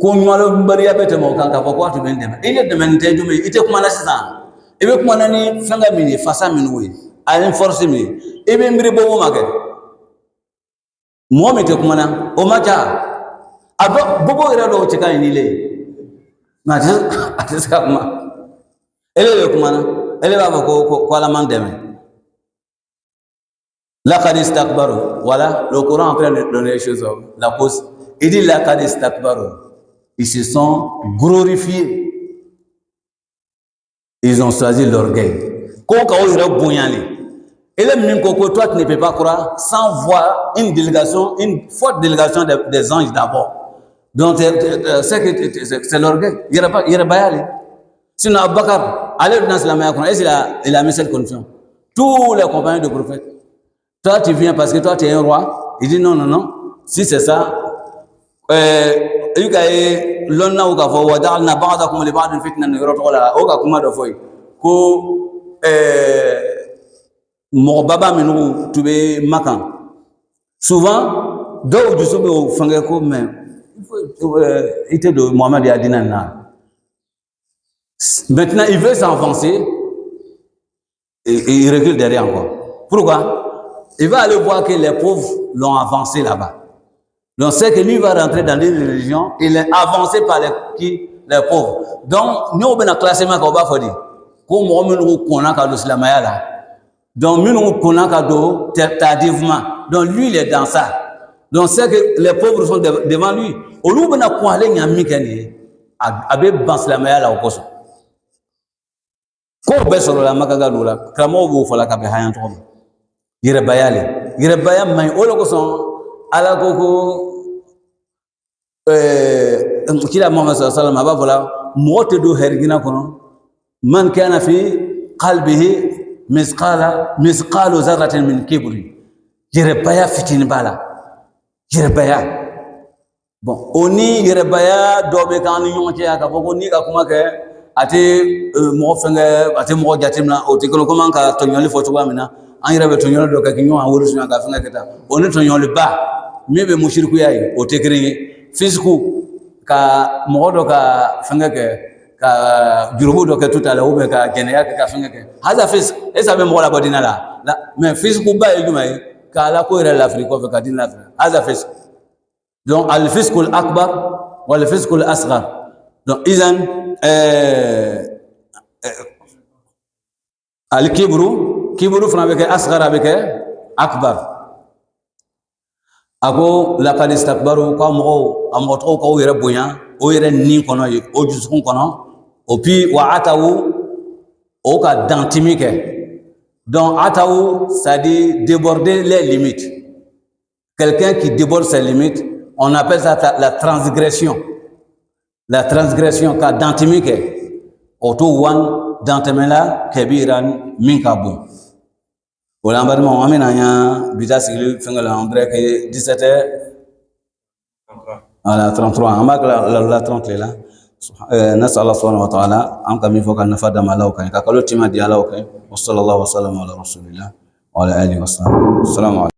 Speaker 2: ko nyalo bari abete mo kan ka ko tu ndemeke ile demante jume ite kuma na sisan e be kuma na ni fanga mini fasa mini we a force mi e be mbiri bobo make mo me te kuma na o maja ado bobo ira do cheka ni le na atisa kuma ele kuma na ele ba ko la man deme laqad istakbaru voilà le Coran en train de donner les choses la cause il dit laqad istakbaru ils se sont glorifiés ils ont choisi l'orgueil ko ka o ira bonyali ele min ko toi tu ne peux pas croire sans voir une forte délégation des anges d'abord donc c'est l'orgueil il y a pas sinon Abubakar allez dans l'islam il a mis cette condition tous les compagnons de prophète. Toi, tu viens parce que toi, tu es un roi. Il dit non, non, non. Si c'est ça, il y a l'onna ou kafo wadal na ba'da kum li ba'd fitna ni roto la o ka kuma do foy ko mo baba minu tube makan souvent do du sobe o fanga ko mais il était de Mohamed Adina na maintenant il veut s'avancer et il recule derrière encore. Pourquoi? Il va aller voir que les pauvres l'ont avancé là-bas. Donc, c'est que lui va rentrer dans les religions, il est avancé par les pauvres. Donc, nous, on a un classement qu'on va faire. Comme on a un islamaya là. Donc, nous, on a un tardivement. Donc, lui, il est dans ça. Donc, c'est que les pauvres sont devant lui. Au lieu de nous aller, il y a un mikani. Avec Banslamaya là, au cours. Quand on est sur la Magagaloula, comment on va faire la Kabehayan Tom? Yrebayale may olo ko son ala ko kila Muhammad sallallahu alaihi wasallam ba vola mote do hergina kono man kana fi qalbihi misqalu zarratin min kibri yrebaya fitini bala yrebaya bon oni yrebaya do be kan nyonche aka ko ni ka kuma ke ate mo fenge ate mo jatimna o te ko man ka to nyoli fo tuba mina an yɛrɛ bɛ tɔɲɔli dɔ kɛ k'i ɲɔgɔn wari suɲɛ ka fɛngɛ kɛ tan o ni tɔɲɔliba min bɛ musirikuya ye o tɛ kelen ye fisiku ka mɔgɔ dɔ ka fɛngɛ kɛ ka jurumu dɔ kɛ tout à l'heure ou bien ka jɛnɛya kɛ ka fɛngɛ kɛ hasa fisik est-ce que a bɛ mɔgɔ labɔ diinɛ la mais fisikuba ye jumɛn ye ka ala ko yɛrɛ lafili kɔfɛ ka diinɛ lafili hasa fisik donc al fiskul akbar wal fiskul asghar donc izan al kibru fana bɛ kɛ asghar a bɛ kɛ akbar a ko laqad istakbaru ka mɔgɔw a mɔgɔ tɔgɔw k'aw yɛrɛ bonya o yɛrɛ nin kɔnɔ ye o dusukun kɔnɔ et puis wa atawu o ka dantimi kɛ donc atawu ça dit déborder les limites quelqu'un qui déborde ses limites on appelle ça la transgression ka dantimi kɛ o to wan dantemela kebiran min ka bon wala an balima an bɛna an ya bita sigili fɛngɛ la on dirait que 17h voilà 33 an b'a kila la 30 la nasa Allah subhanahu wa ta'ala an ka min fɔ ka nafa d'an ma Alaw kan ka kalo tima di Alaw kan wa sallallahu wa sallam ala rasulillah wa ala alihi wa sahbihi assalamu alaikum